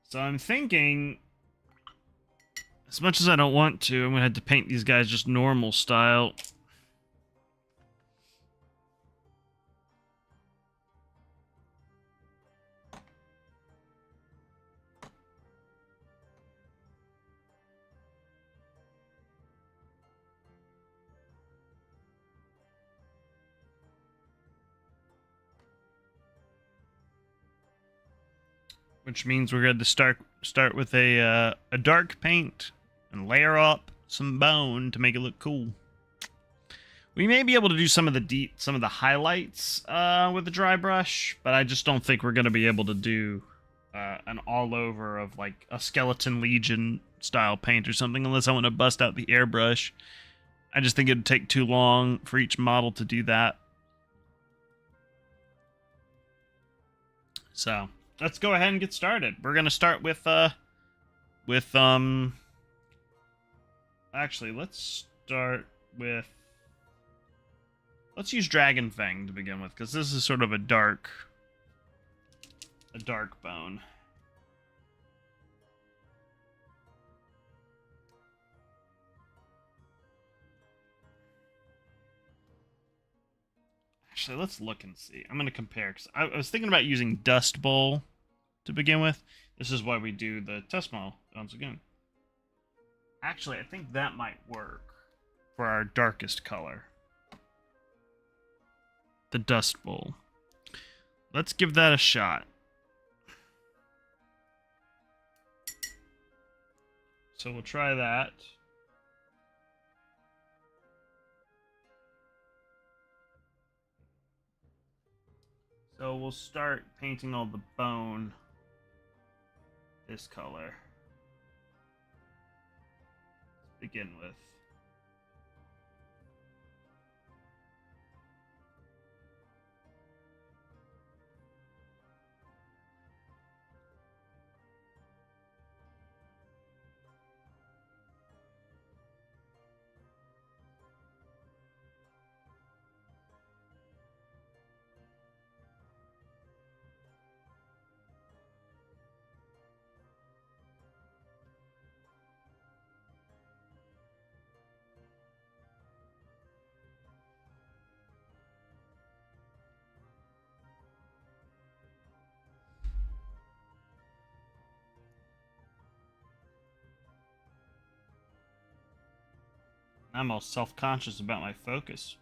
So I'm thinking, as much as I don't want to, I'm going to have to paint these guys just normal style. Which means we're going to start with a dark paint and layer up some bone to make it look cool. We may be able to do some of the highlights with the dry brush, but I just don't think we're going to be able to do an all over of like a Skeleton Legion style paint or something, unless I want to bust out the airbrush. I just think it'd take too long for each model to do that. So let's go ahead and get started. We're gonna start with actually, let's use Dragon Fang to begin with, because this is sort of a dark bone. Actually, let's look and see. I'm going to compare, because I was thinking about using Dust Bowl to begin with. This is why we do the test model once again. Actually, I think that might work for our darkest color. The Dust Bowl. Let's give that a shot. So we'll try that. So we'll start painting all the bone this color. Let's begin with. I'm all self-conscious about my focus.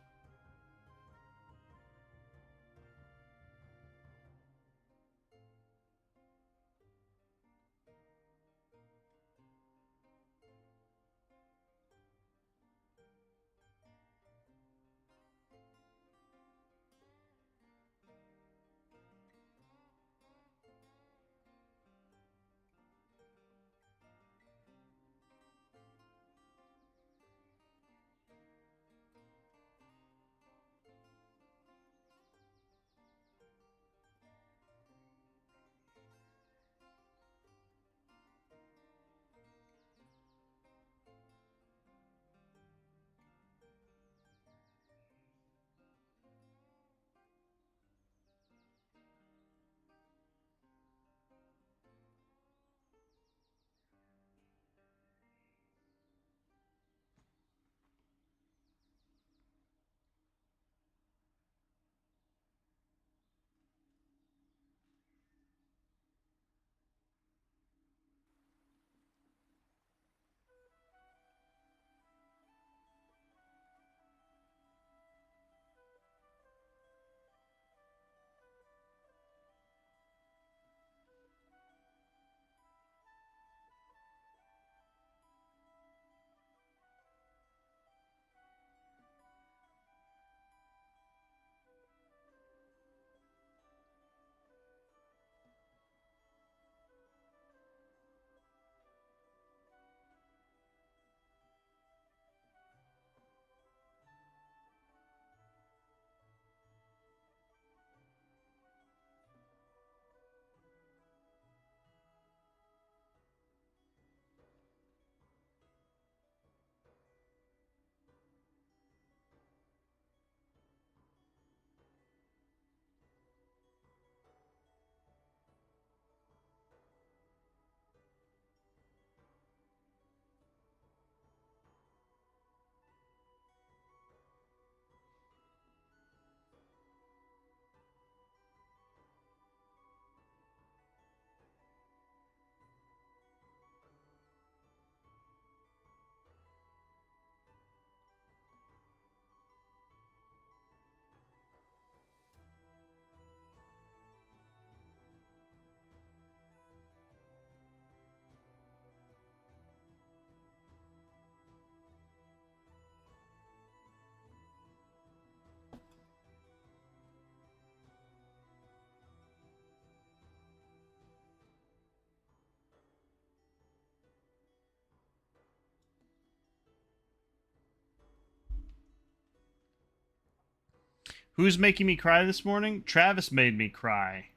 Who's making me cry this morning? Travis made me cry.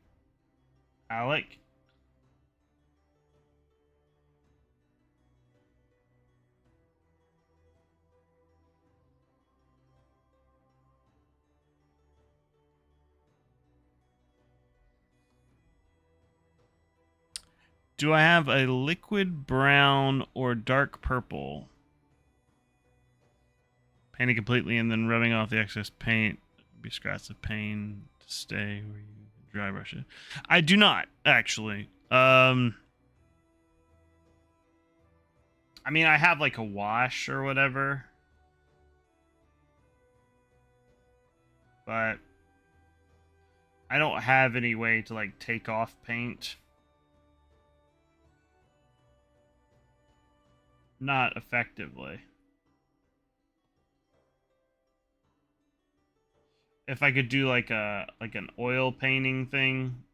Alec? Do I have a liquid brown or dark purple? Painting completely and then rubbing off the excess paint. Be scratches of paint to stay where you dry brush it. I do not, actually. I mean, I have like a wash or whatever. But I don't have any way to like take off paint. Not effectively. If I could do like an oil painting thing,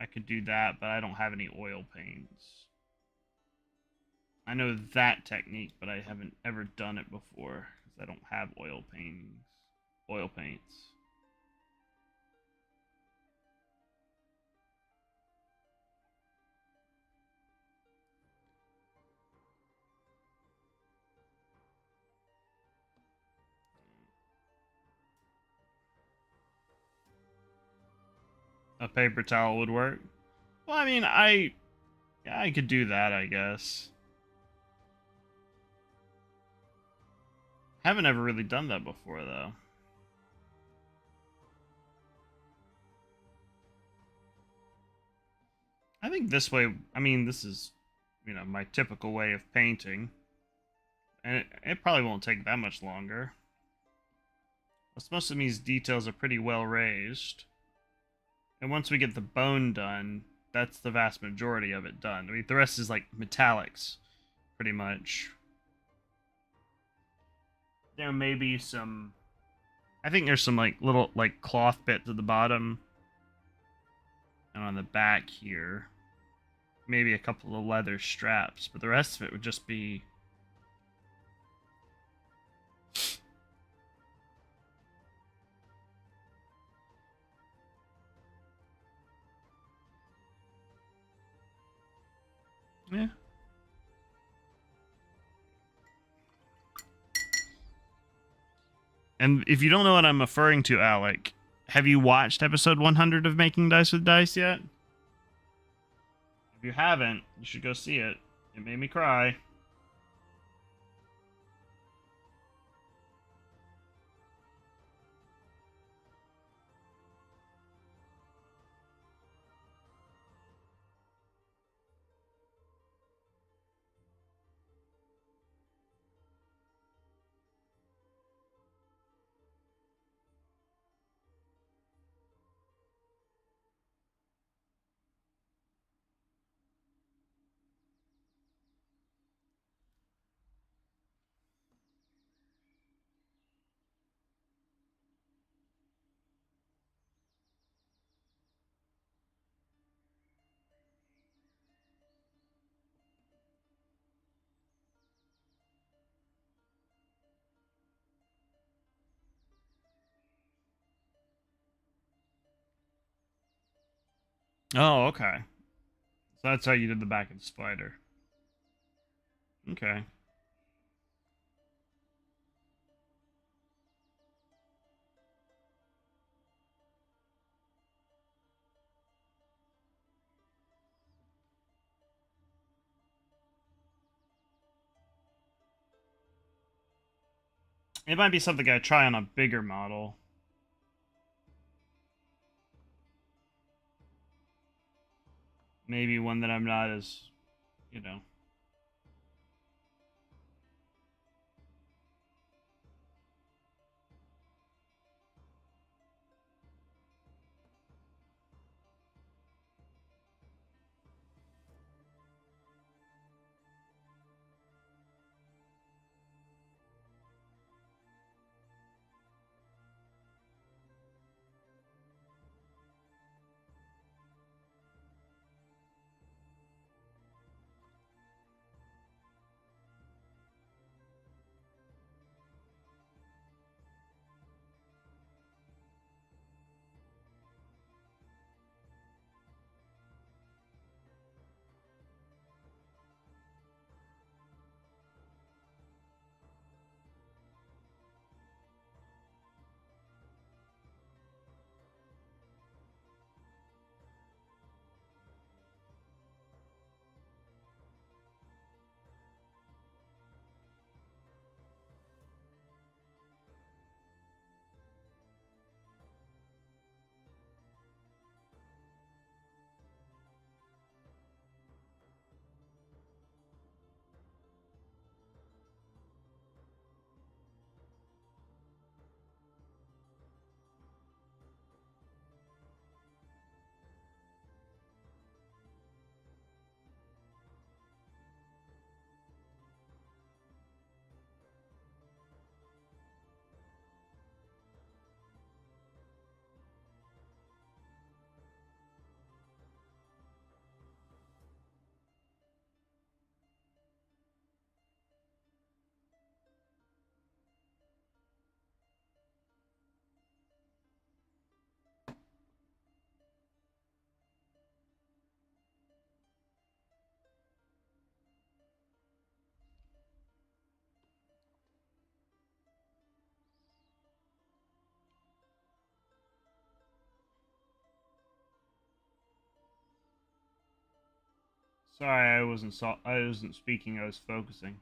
I could do that, but I don't have any oil paints. I know that technique, but I haven't ever done it before because I don't have oil paints. A paper towel would work. Well, I mean, I could do that, I guess. Haven't ever really done that before, though. I think this way, I mean, this is, my typical way of painting. And it probably won't take that much longer. Plus, most of these details are pretty well raised. And once we get the bone done, that's the vast majority of it done. I mean, the rest is like metallics, pretty much. There may be some... I think there's some like little like cloth bits at the bottom. And on the back here. Maybe a couple of leather straps. But the rest of it would just be... yeah. And if you don't know what I'm referring to, Alec, have you watched episode 100 of Making Dice with Dice yet? If you haven't, you should go see it. It made me cry. Oh, okay. So that's how you did the back of the spider. Okay. It might be something I try on a bigger model. Maybe one that I'm not as, you know. Sorry, I wasn't speaking. I was focusing.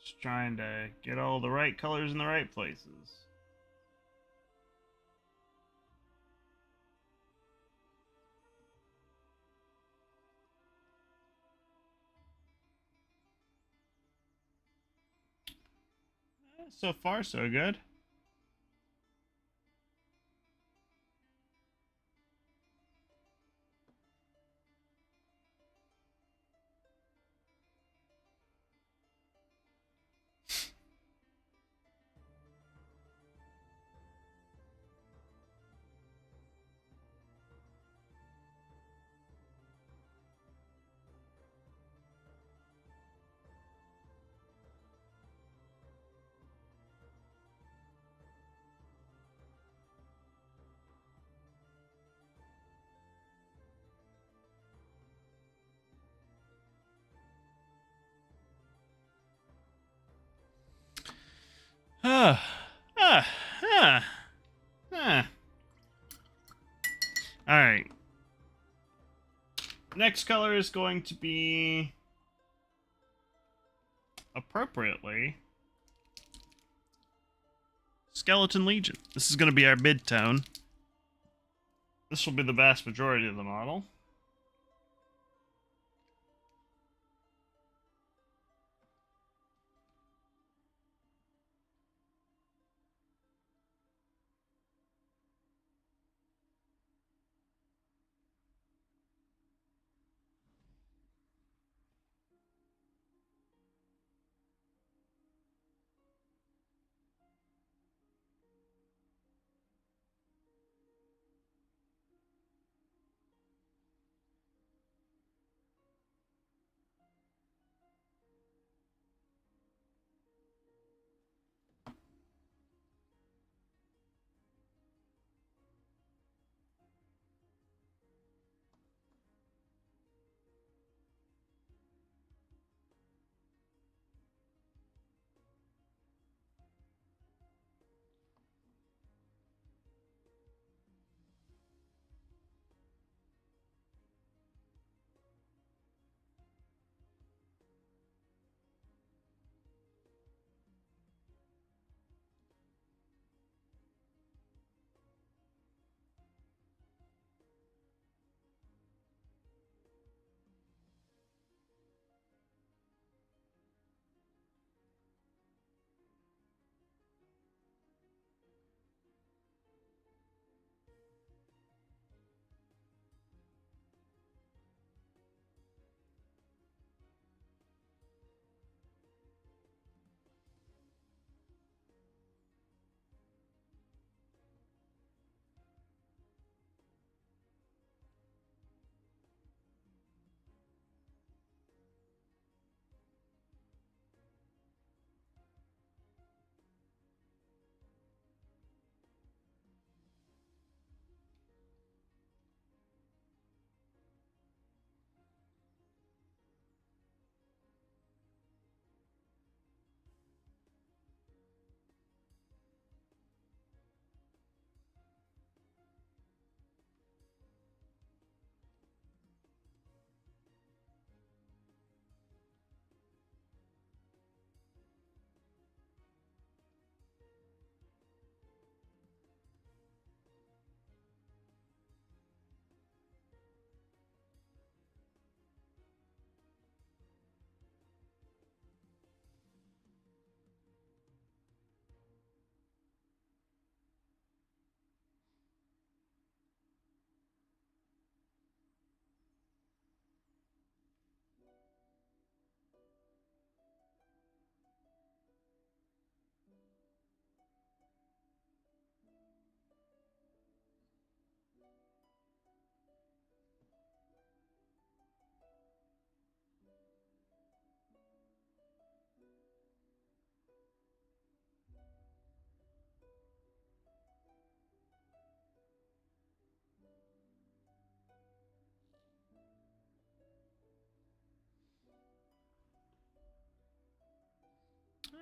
Just trying to get all the right colors in the right places. So far, so good. Ah, ah, ah, ah. All right. Next color is going to be appropriately Skeleton Legion. This is going to be our mid-tone. This will be the vast majority of the model.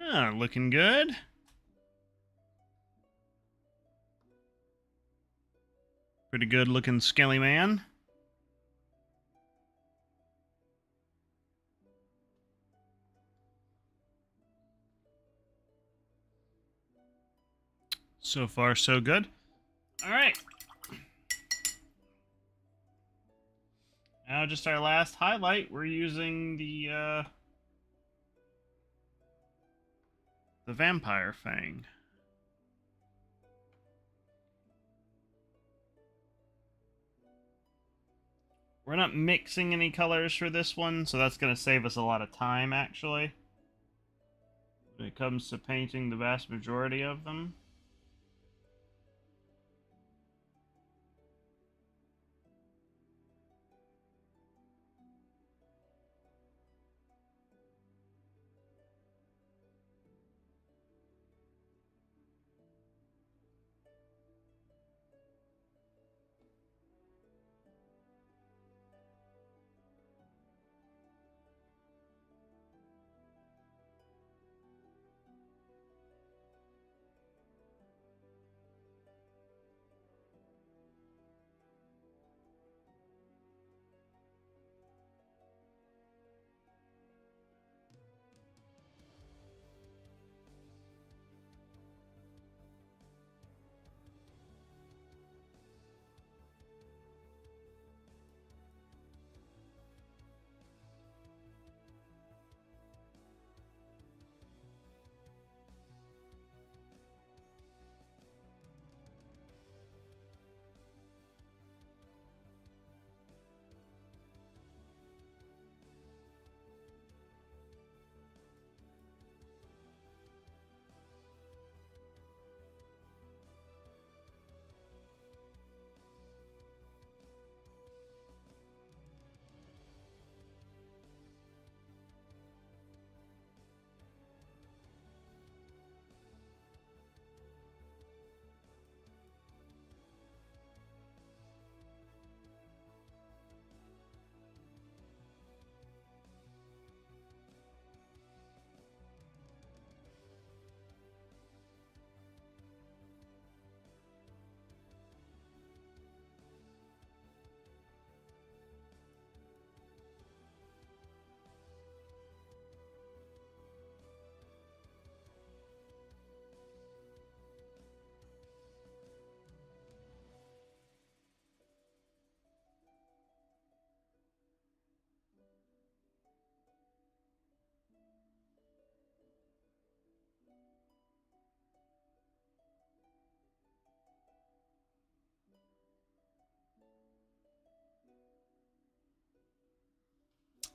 Ah, looking good. Pretty good looking skelly man. So far, so good. All right. Now, just our last highlight. We're using the vampire fang. We're not mixing any colors for this one, so that's going to save us a lot of time, actually, when it comes to painting the vast majority of them.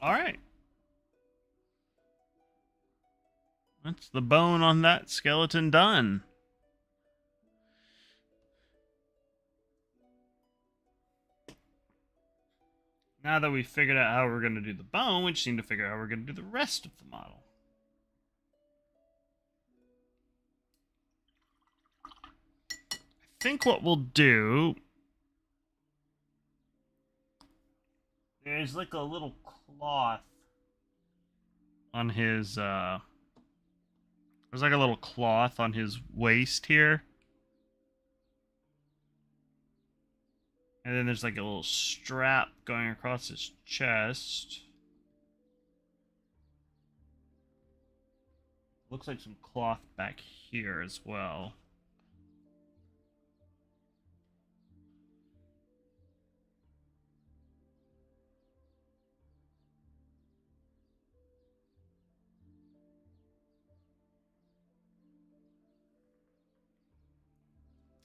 All right. That's the bone on that skeleton done. Now that we've figured out how we're going to do the bone, we just need to figure out how we're going to do the rest of the model. I think what we'll do... There's like a little cloth on his... There's like a little cloth on his waist here. And then there's like a little strap going across his chest. Looks like some cloth back here as well.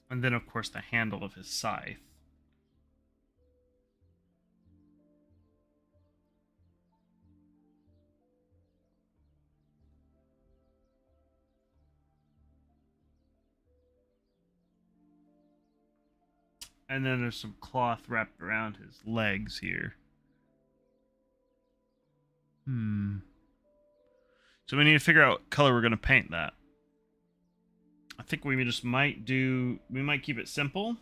And then, of course, the handle of his scythe. And then there's some cloth wrapped around his legs here. So we need to figure out what color we're going to paint that. I think we just might do... We might keep it simple.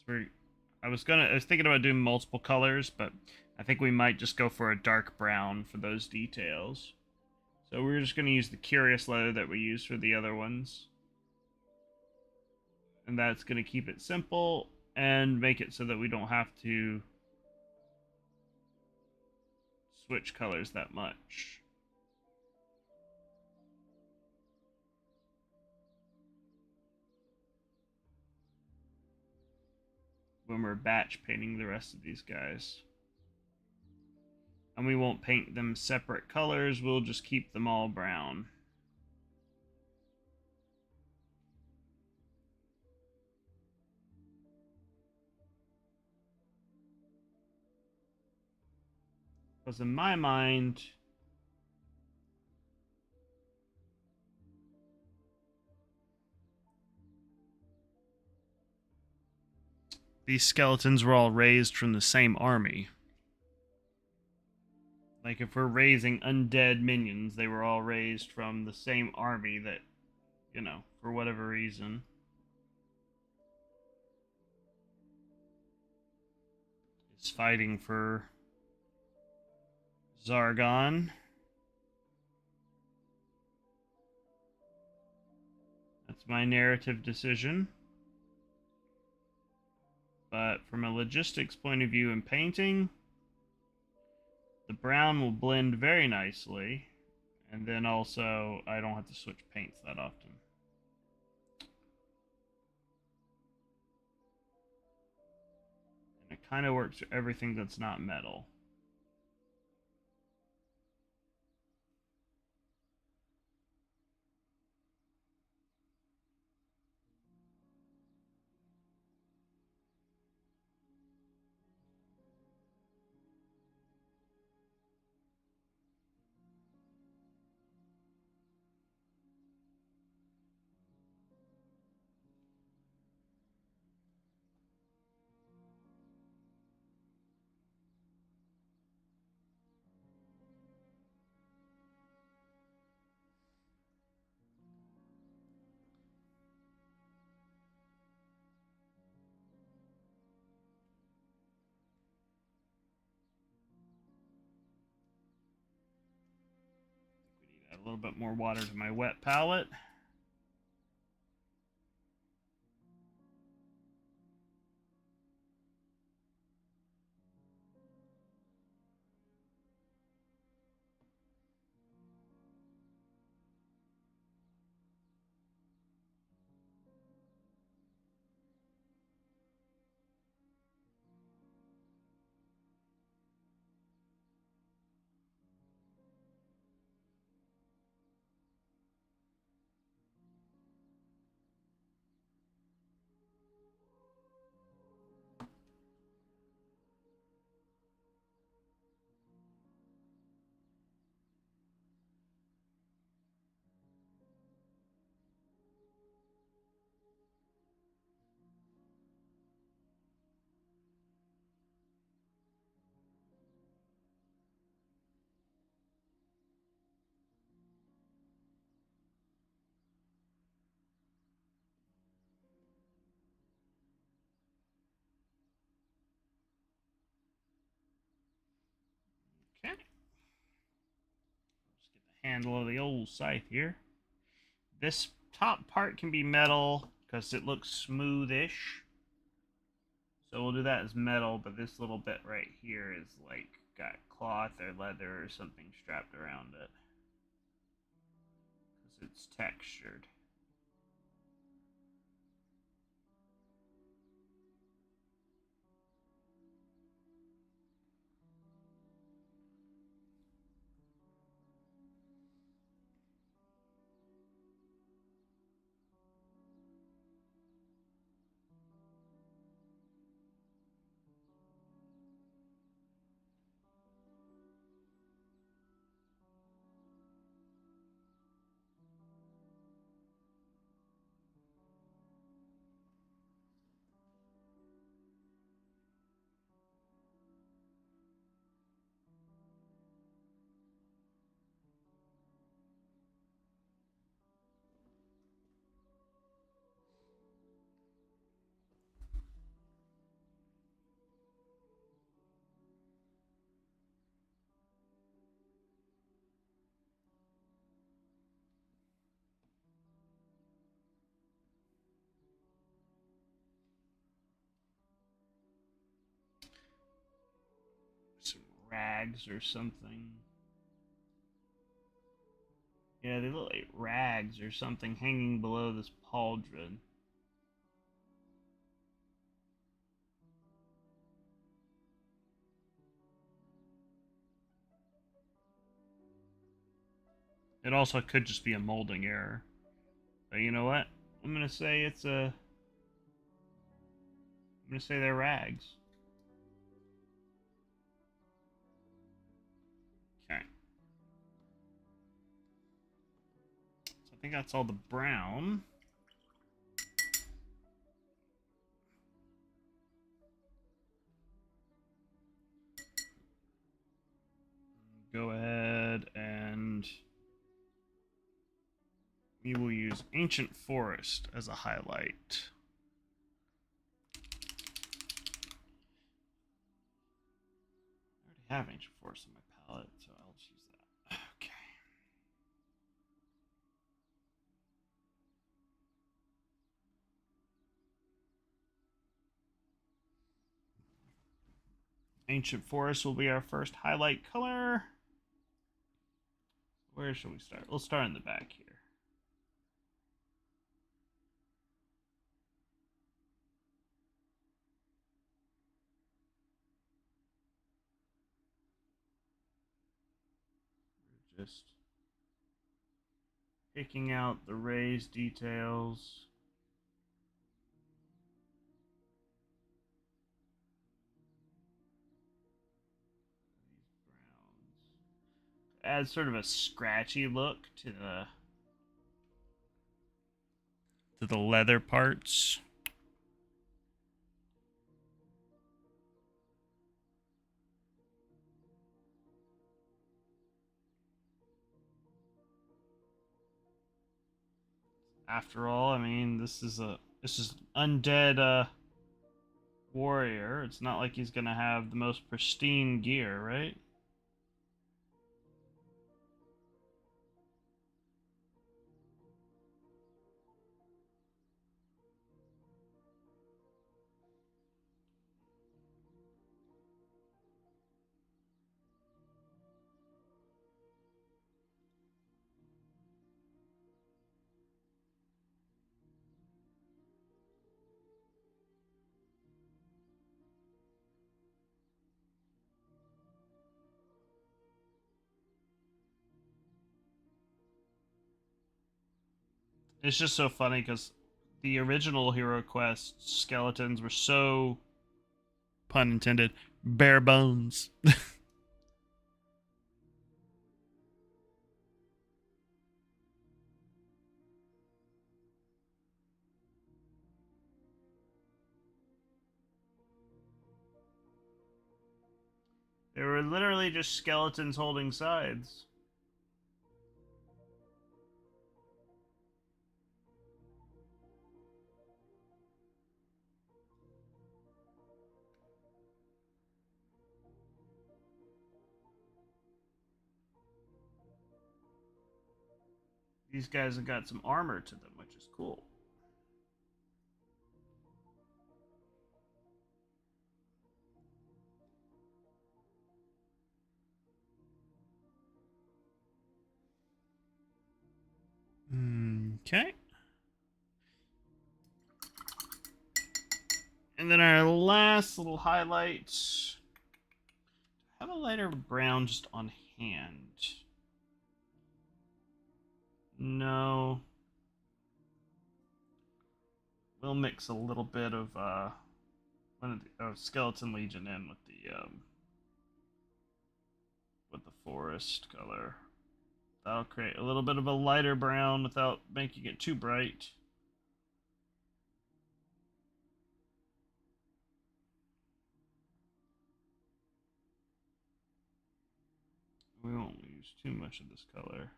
I was thinking about doing multiple colors, but I think we might just go for a dark brown for those details. So we're just going to use the Curious leather that we used for the other ones. And that's going to keep it simple and make it so that we don't have to switch colors that much. When we're batch painting the rest of these guys. And we won't paint them separate colors, we'll just keep them all brown. Because in my mind, these skeletons were all raised from the same army. Like, if we're raising undead minions, they were all raised from the same army that, you know, for whatever reason, is fighting for Zargon. That's my narrative decision. But from a logistics point of view in painting, the brown will blend very nicely, and then also I don't have to switch paints that often. And it kind of works for everything that's not metal. Add a little bit more water to my wet palette. Okay. Just get the handle of the old scythe here. This top part can be metal because it looks smoothish. So we'll do that as metal, but this little bit right here is like got cloth or leather or something strapped around it. Because it's textured. rags or something. Yeah, they look like rags or something hanging below this pauldron. It also could just be a molding error. But you know what? I'm gonna say it's a. I'm gonna say they're rags. Okay. So I think that's all the brown. Go ahead and we will use Ancient Forest as a highlight. I already have Ancient Forest in my palette, so I'll just use that. Okay. Ancient Forest will be our first highlight color. Where should we start? We'll start in the back here. We're just picking out the raised details. Adds sort of a scratchy look to the leather parts. After all, I mean, this is an undead warrior. It's not like he's gonna have the most pristine gear, right? It's just so funny because the original HeroQuest skeletons were so, pun intended, bare bones. They were literally just skeletons holding sides. These guys have got some armor to them, which is cool. Okay. And then our last little highlight. Have a lighter brown just on hand. No. We'll mix a little bit of Skeleton Legion in with the forest color. That'll create a little bit of a lighter brown without making it too bright. We won't use too much of this color.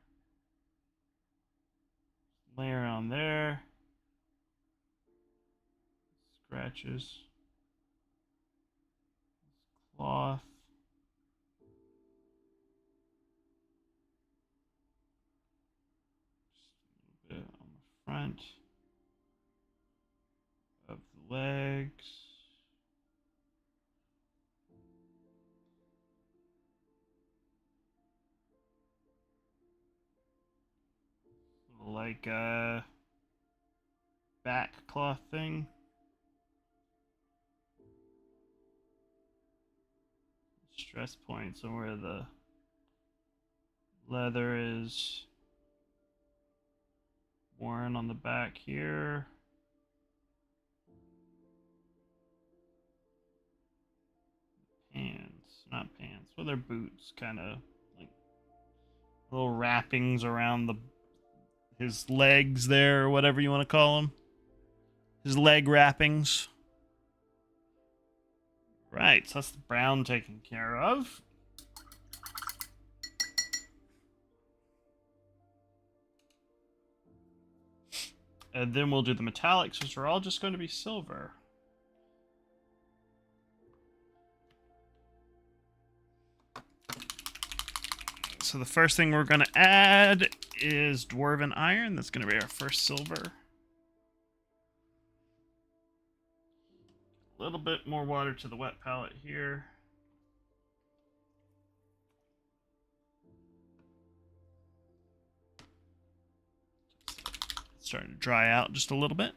Layer on there. Scratches. Cloth. Just a little bit on the front of the legs. like a back cloth thing. Stress points on where the leather is worn on the back here. Pants, not pants. Well, they're boots, kind of like little wrappings around his legs there, or whatever you want to call them. His leg wrappings. Right, so that's the brown taken care of. And then we'll do the metallics, which are all just going to be silver. So the first thing we're going to add is Dwarven Iron. That's going to be our first silver. A little bit more water to the wet palette here. It's starting to dry out just a little bit.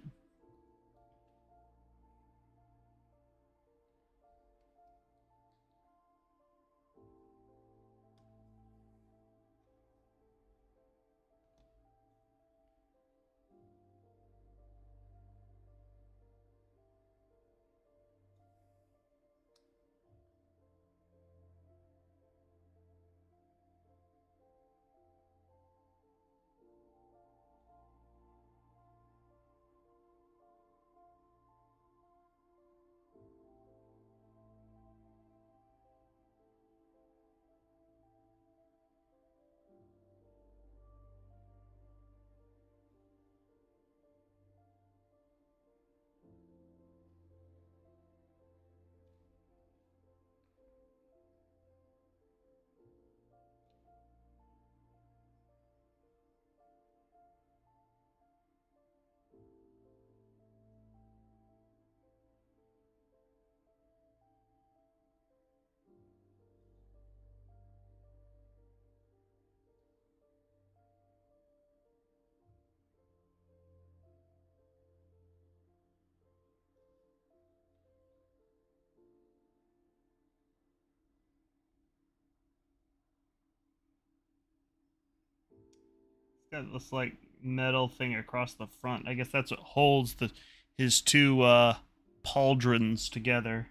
Got this like metal thing across the front. I guess that's what holds his two pauldrons together.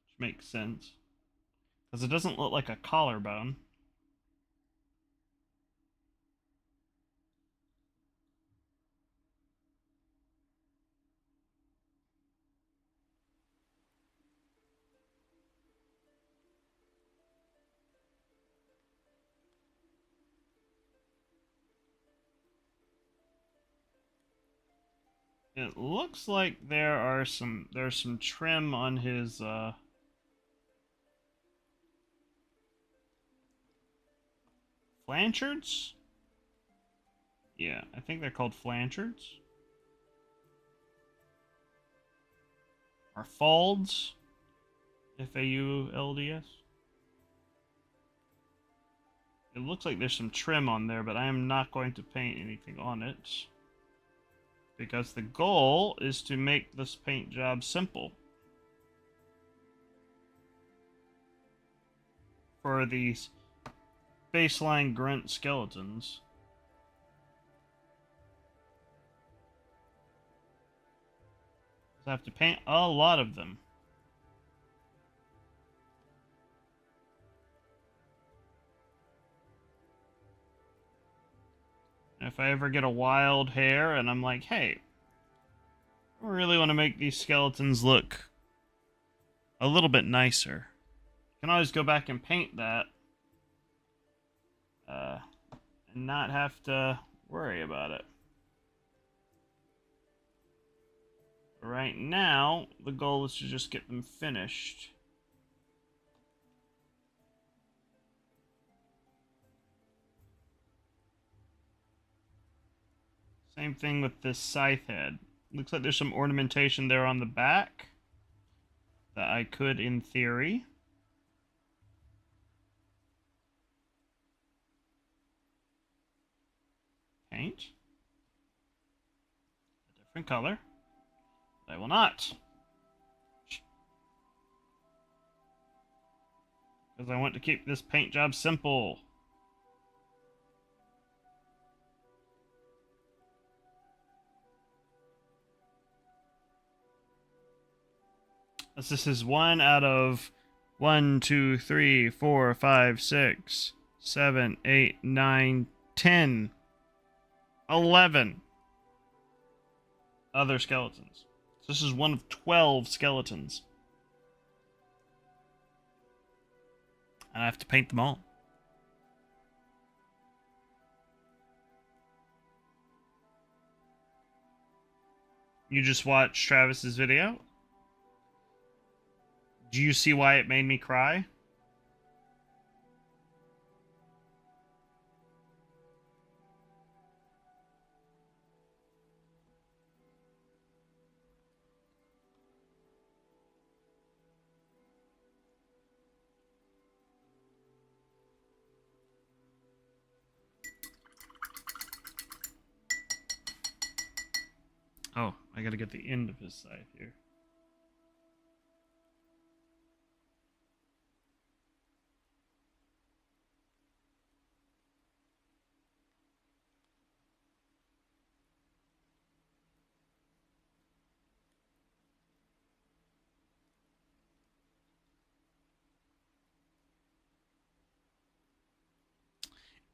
Which makes sense. Because it doesn't look like a collarbone. It looks like there's some trim on his flanchards. Yeah, I think they're called flanchards. Or folds. F-A-U-L-D-S. It looks like there's some trim on there, but I am not going to paint anything on it. Because the goal is to make this paint job simple. For these baseline grunt skeletons. I have to paint a lot of them. And if I ever get a wild hair and I'm like, hey, I really want to make these skeletons look a little bit nicer, you can always go back and paint that and not have to worry about it. Right now, the goal is to just get them finished. Same thing with this scythe head. Looks like there's some ornamentation there on the back that I could, in theory, paint a different color. But I will not. Because I want to keep this paint job simple. This is 1 out of 1, 2, 3, 4, 5, 6, 7, 8, 9, 10, 11 other skeletons. So this is one of 12 skeletons. And I have to paint them all. You just watched Travis's video? Do you see why it made me cry? Oh, I gotta get the end of his side here.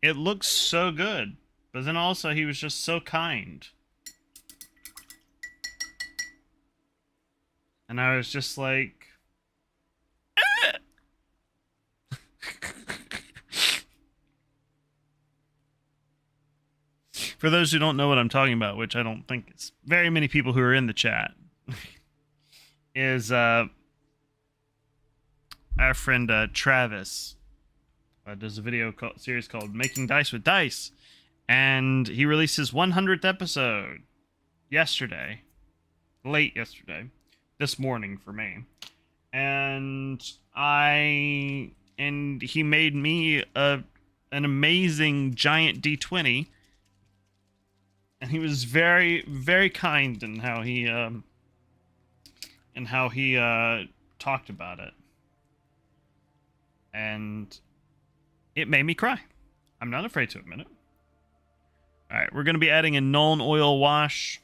It looks so good, but then also he was just so kind. And I was just like... For those who don't know what I'm talking about, which I don't think it's very many people who are in the chat, is our friend Travis does a video series called Making Dice with Dice, and he released his 100th episode yesterday, late yesterday, this morning for me, and he made me an amazing giant D20, and he was very, very kind in how he talked about it, and it made me cry. I'm not afraid to admit it. All right, we're going to be adding a Nuln Oil Wash.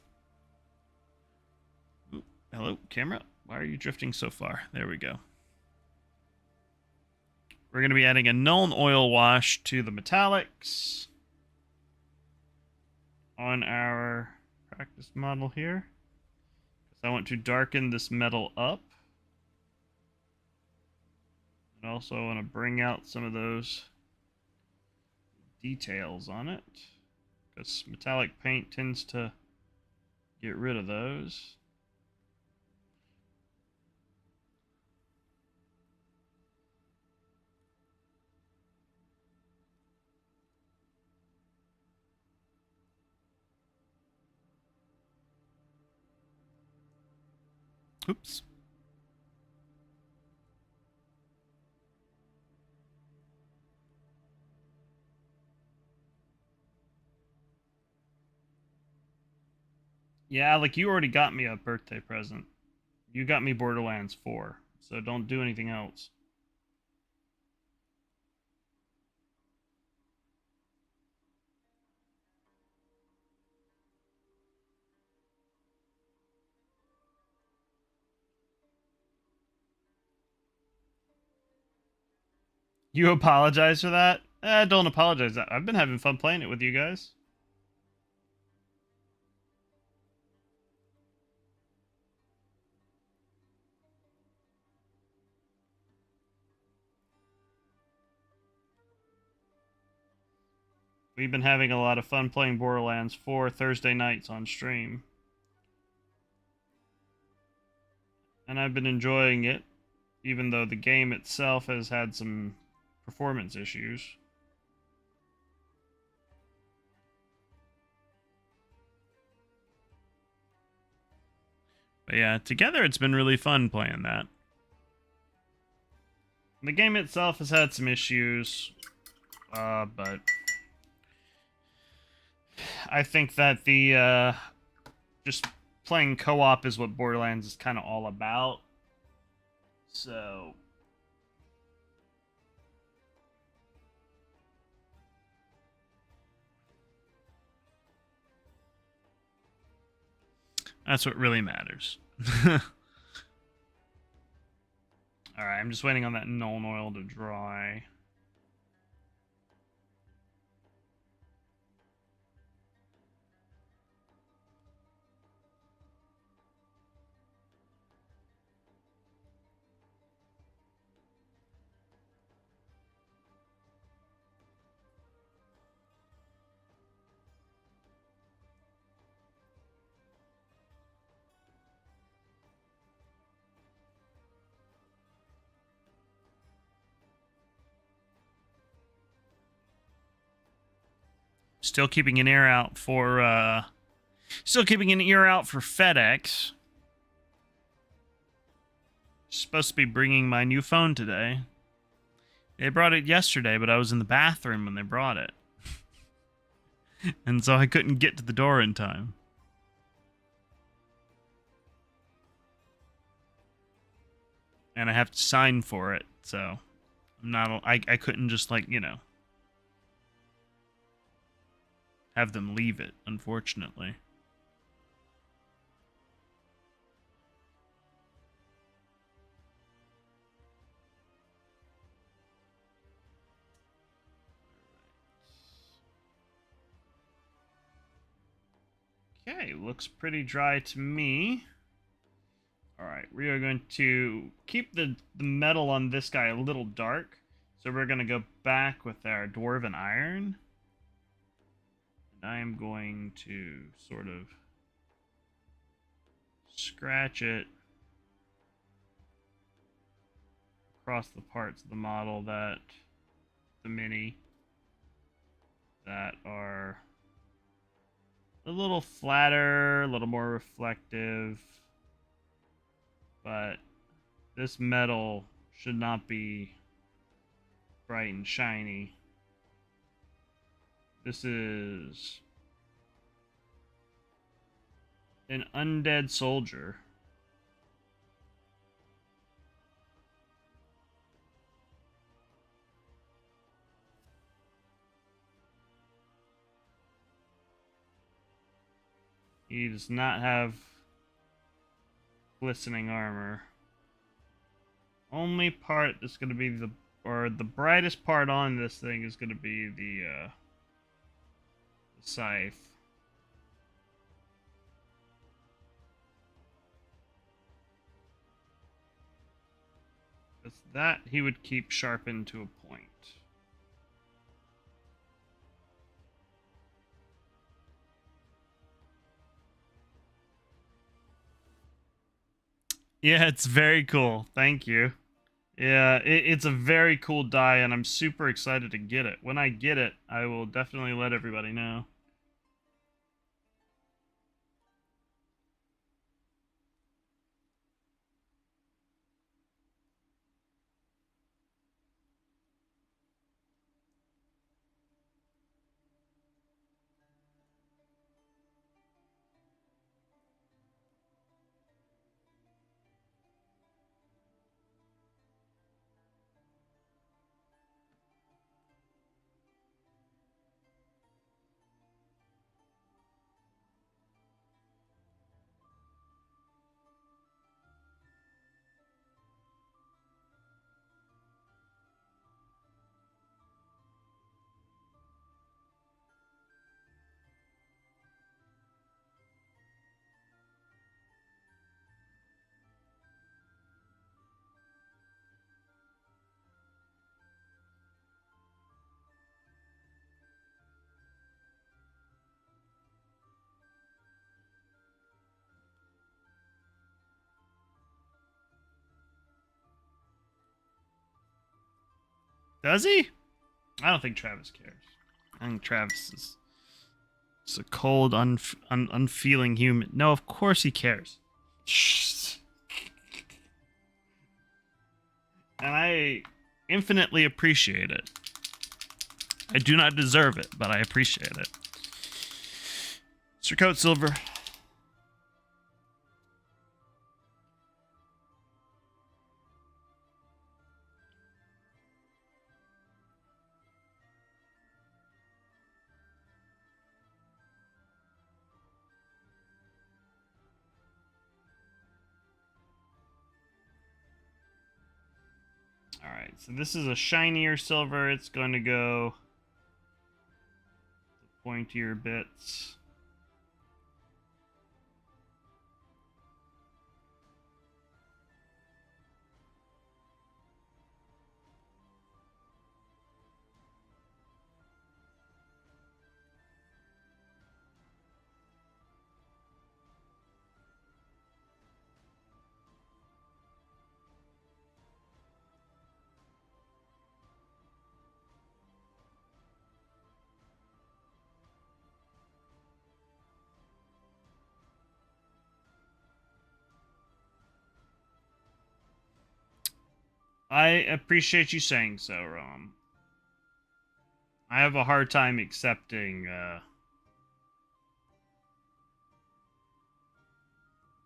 Ooh, hello, camera. Why are you drifting so far? There we go. We're going to be adding a Nuln Oil Wash to the metallics on our practice model here. Because I want to darken this metal up. And also I want to bring out some of those details on it, because metallic paint tends to get rid of those. Oops. Yeah, like you already got me a birthday present. You got me Borderlands 4, so don't do anything else. You apologize for that? Don't apologize. I've been having fun playing it with you guys. We've been having a lot of fun playing Borderlands 4 Thursday nights on stream. And I've been enjoying it, even though the game itself has had some performance issues. But yeah, together it's been really fun playing that. The game itself has had some issues, but I think that the just playing co-op is what Borderlands is kind of all about. So that's what really matters. Alright, I'm just waiting on that Nuln Oil to dry. Still keeping an ear out for FedEx. Supposed to be bringing my new phone today. They brought it yesterday, but I was in the bathroom when they brought it. And so I couldn't get to the door in time. And I have to sign for it, so I'm not I couldn't just, like, you know, have them leave it, unfortunately. Okay, looks pretty dry to me. Alright, we are going to keep the metal on this guy a little dark. So we're going to go back with our Dwarven Iron. And I am going to sort of scratch it across the parts of the model that the Mini that are a little flatter, a little more reflective, but this metal should not be bright and shiny. This is an undead soldier. He does not have glistening armor. Only part that's going to be the brightest part on this thing is going to be the scythe. Because that he would keep sharpened to a point. Yeah, it's very cool. Thank you. Yeah, it's a very cool die, and I'm super excited to get it. When I get it, I will definitely let everybody know. Does he? I don't think Travis cares. I think Travis is just a cold, unfeeling human. No, of course he cares. And I infinitely appreciate it. I do not deserve it, but I appreciate it. Mr. Coat Silver. Alright, so this is a shinier silver. It's going to go the pointier bits. I appreciate you saying so, Rom. I have a hard time accepting, I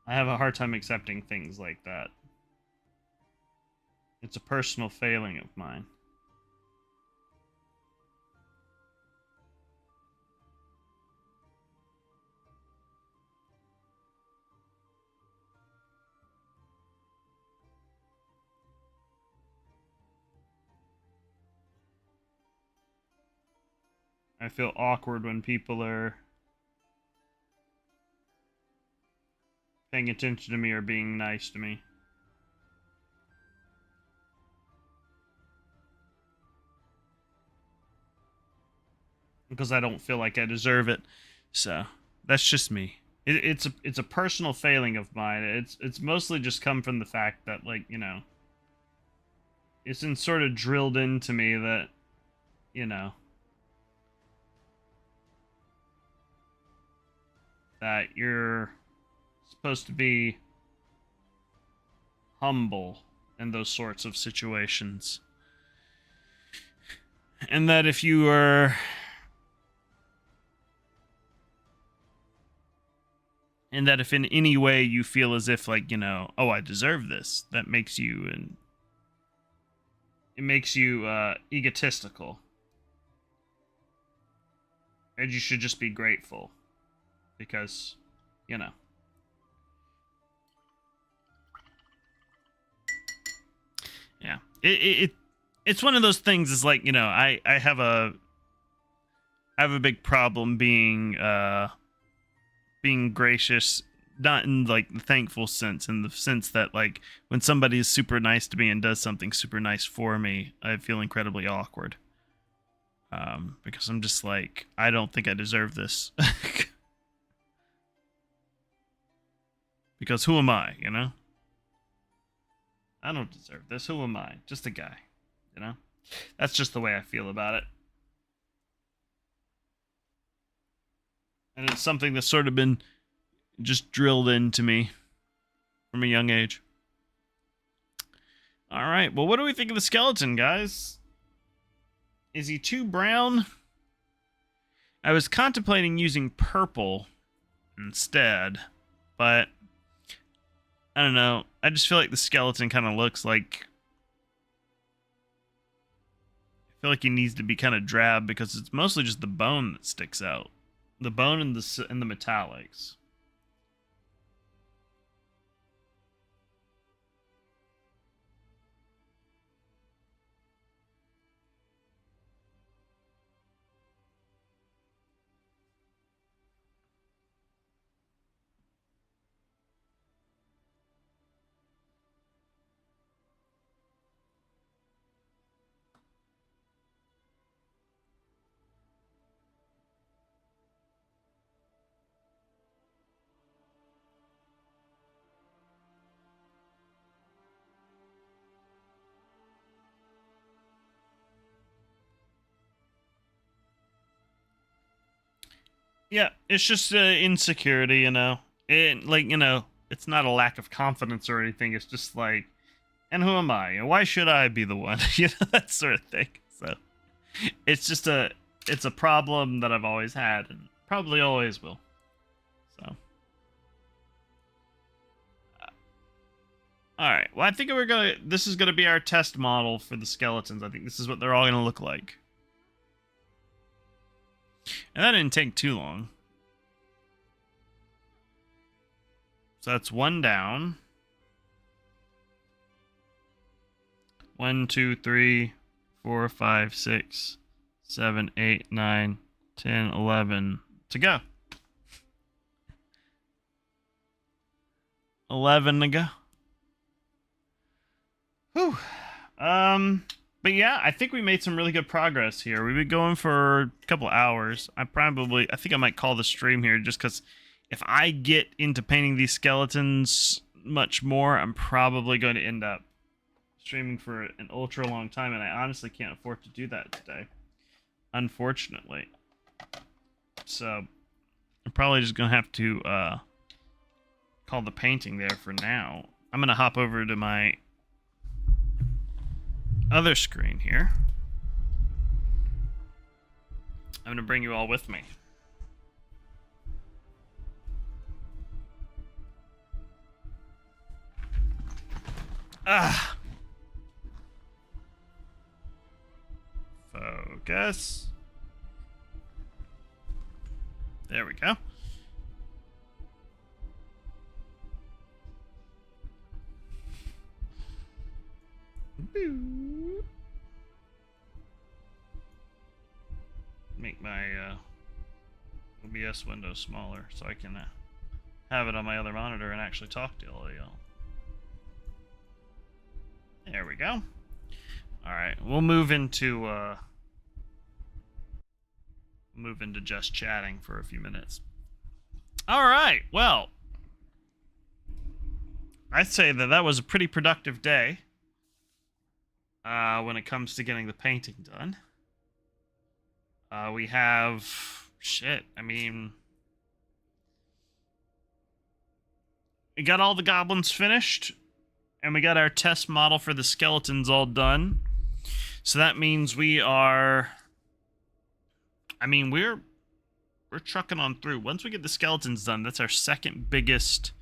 have a hard time accepting things like that. It's a personal failing of mine. I feel awkward when people are paying attention to me or being nice to me. Because I don't feel like I deserve it. So, that's just me. It's a personal failing of mine. It's mostly just come from the fact that, like, you know, it's been sort of drilled into me that, you know, that you're supposed to be humble in those sorts of situations. And that if you are... And that if in any way you feel as if, like, you know, oh, I deserve this, that makes you... and it makes you egotistical. And you should just be grateful. Because, you know. Yeah. It's one of those things, is like, you know, I have a big problem being gracious, not in like the thankful sense, in the sense that, like, when somebody is super nice to me and does something super nice for me, I feel incredibly awkward. Because I'm just like, I don't think I deserve this. Because who am I, you know? I don't deserve this. Who am I? Just a guy, you know? That's just the way I feel about it. And it's something that's sort of been just drilled into me from a young age. Alright, well, what do we think of the skeleton, guys? Is he too brown? I was contemplating using purple instead, but I don't know. I just feel like the skeleton kind of looks like... I feel like he needs to be kind of drab because it's mostly just the bone that sticks out. The bone and the metallics. Yeah, it's just insecurity, you know. Like, you know, it's not a lack of confidence or anything. It's just like, and who am I? And why should I be the one? You know, that sort of thing. So, it's just it's a problem that I've always had and probably always will. All right. Well, I think this is gonna be our test model for the skeletons. I think this is what they're all gonna look like. And that didn't take too long. So that's one down. 1, 2, 3, 4, 5, 6, 7, 8, 9, 10, 11 to go. 11 to go. Whew. But yeah, I think we made some really good progress here. We've been going for a couple hours. I think I might call the stream here just because if I get into painting these skeletons much more, I'm probably going to end up streaming for an ultra long time, and I honestly can't afford to do that today, unfortunately. So I'm probably just gonna have to call the painting there for now. I'm gonna hop over to my other screen here. I'm gonna bring you all with me. Focus. There we go. Make my OBS window smaller so I can have it on my other monitor and actually talk to all of y'all. There we go. Alright, we'll move into just chatting for a few minutes. Alright, well, I'd say that was a pretty productive day when it comes to getting the painting done. We have we got all the goblins finished, and we got our test model for the skeletons all done. So that means we're trucking on through. Once we get the skeletons done, that's our second biggest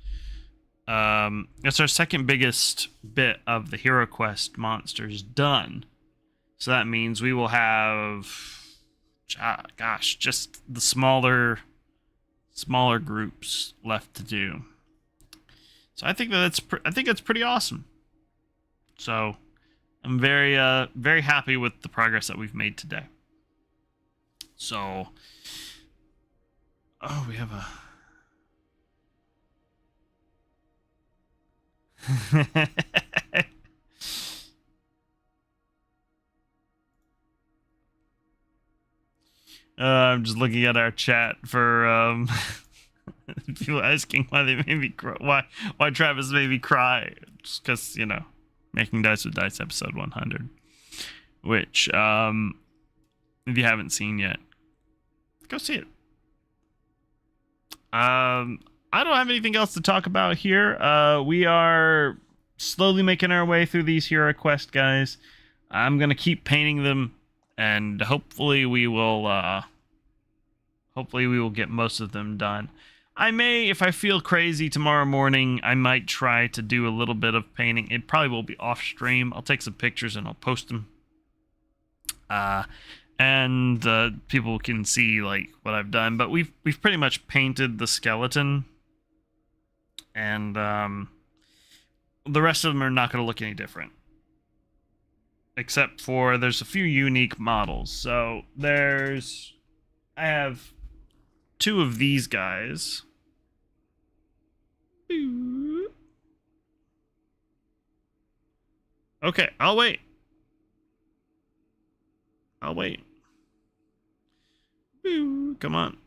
bit of the HeroQuest monsters done. So that means we will have just the smaller groups left to do. So I think that's pretty awesome. So I'm very happy with the progress that we've made today. So, we have a I'm just looking at our chat for people asking why they made me cry, why Travis made me cry. Just because, Making Dice with Dice episode 100, which if you haven't seen yet, go see it. I don't have anything else to talk about here. We are slowly making our way through these HeroQuest guys. I'm gonna keep painting them, and hopefully we will get most of them done. I may, if I feel crazy tomorrow morning, I might try to do a little bit of painting. It probably will be off stream. I'll take some pictures and I'll post them. And people can see like what I've done. But we've pretty much painted the skeleton, and the rest of them are not going to look any different, except for there's a few unique models. So I have 2 of these guys. Okay, I'll wait. Come on.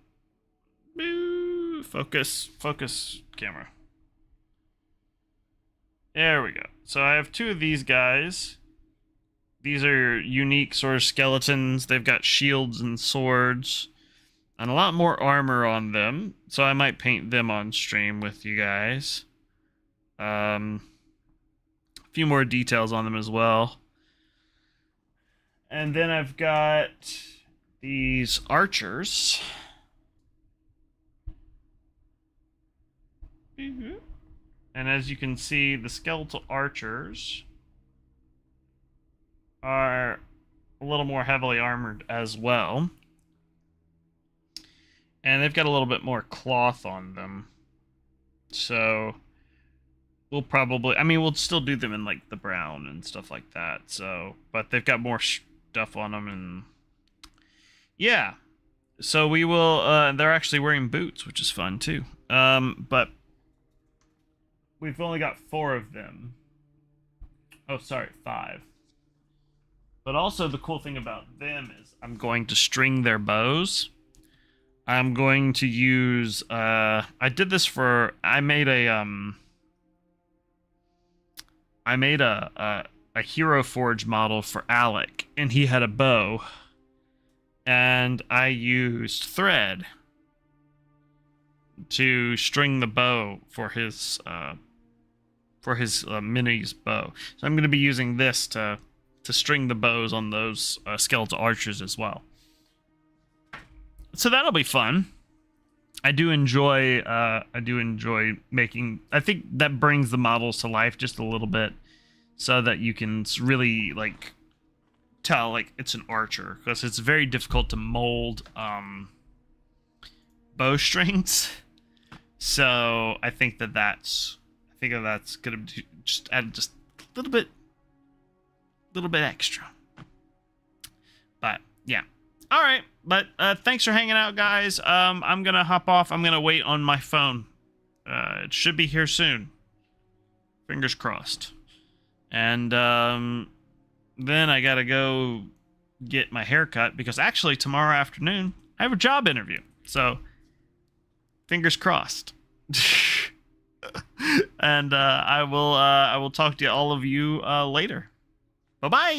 Focus camera. There we go. So I have 2 of these guys. These are unique sort of skeletons. They've got shields and swords and a lot more armor on them, so I might paint them on stream with you guys. A few more details on them as well. And then I've got these archers. And as you can see, the skeletal archers are a little more heavily armored as well. And they've got a little bit more cloth on them. So we'll probably, I mean, we'll still do them in like the brown and stuff like that. So, but they've got more stuff on them, and yeah. So we will, they're actually wearing boots, which is fun too. But we've only got 4 of them. Oh, sorry, 5. But also the cool thing about them is I'm going to string their bows. I'm going to use, I did this for, I made a Hero Forge model for Alec, and he had a bow. And I used thread to string the bow for his mini's bow. So I'm going to be using this to string the bows on those skeletal archers as well. So that'll be fun. I do enjoy making. I think that brings the models to life just a little bit, so that you can really like tell like it's an archer, because it's very difficult to mold bowstrings. So I think that's gonna just add just a little bit extra. But yeah, all right. But thanks for hanging out, guys. I'm gonna hop off. I'm gonna wait on my phone. It should be here soon. Fingers crossed. And then I gotta go get my hair cut, because actually tomorrow afternoon I have a job interview. So fingers crossed. And I will talk to all of you later. Bye bye.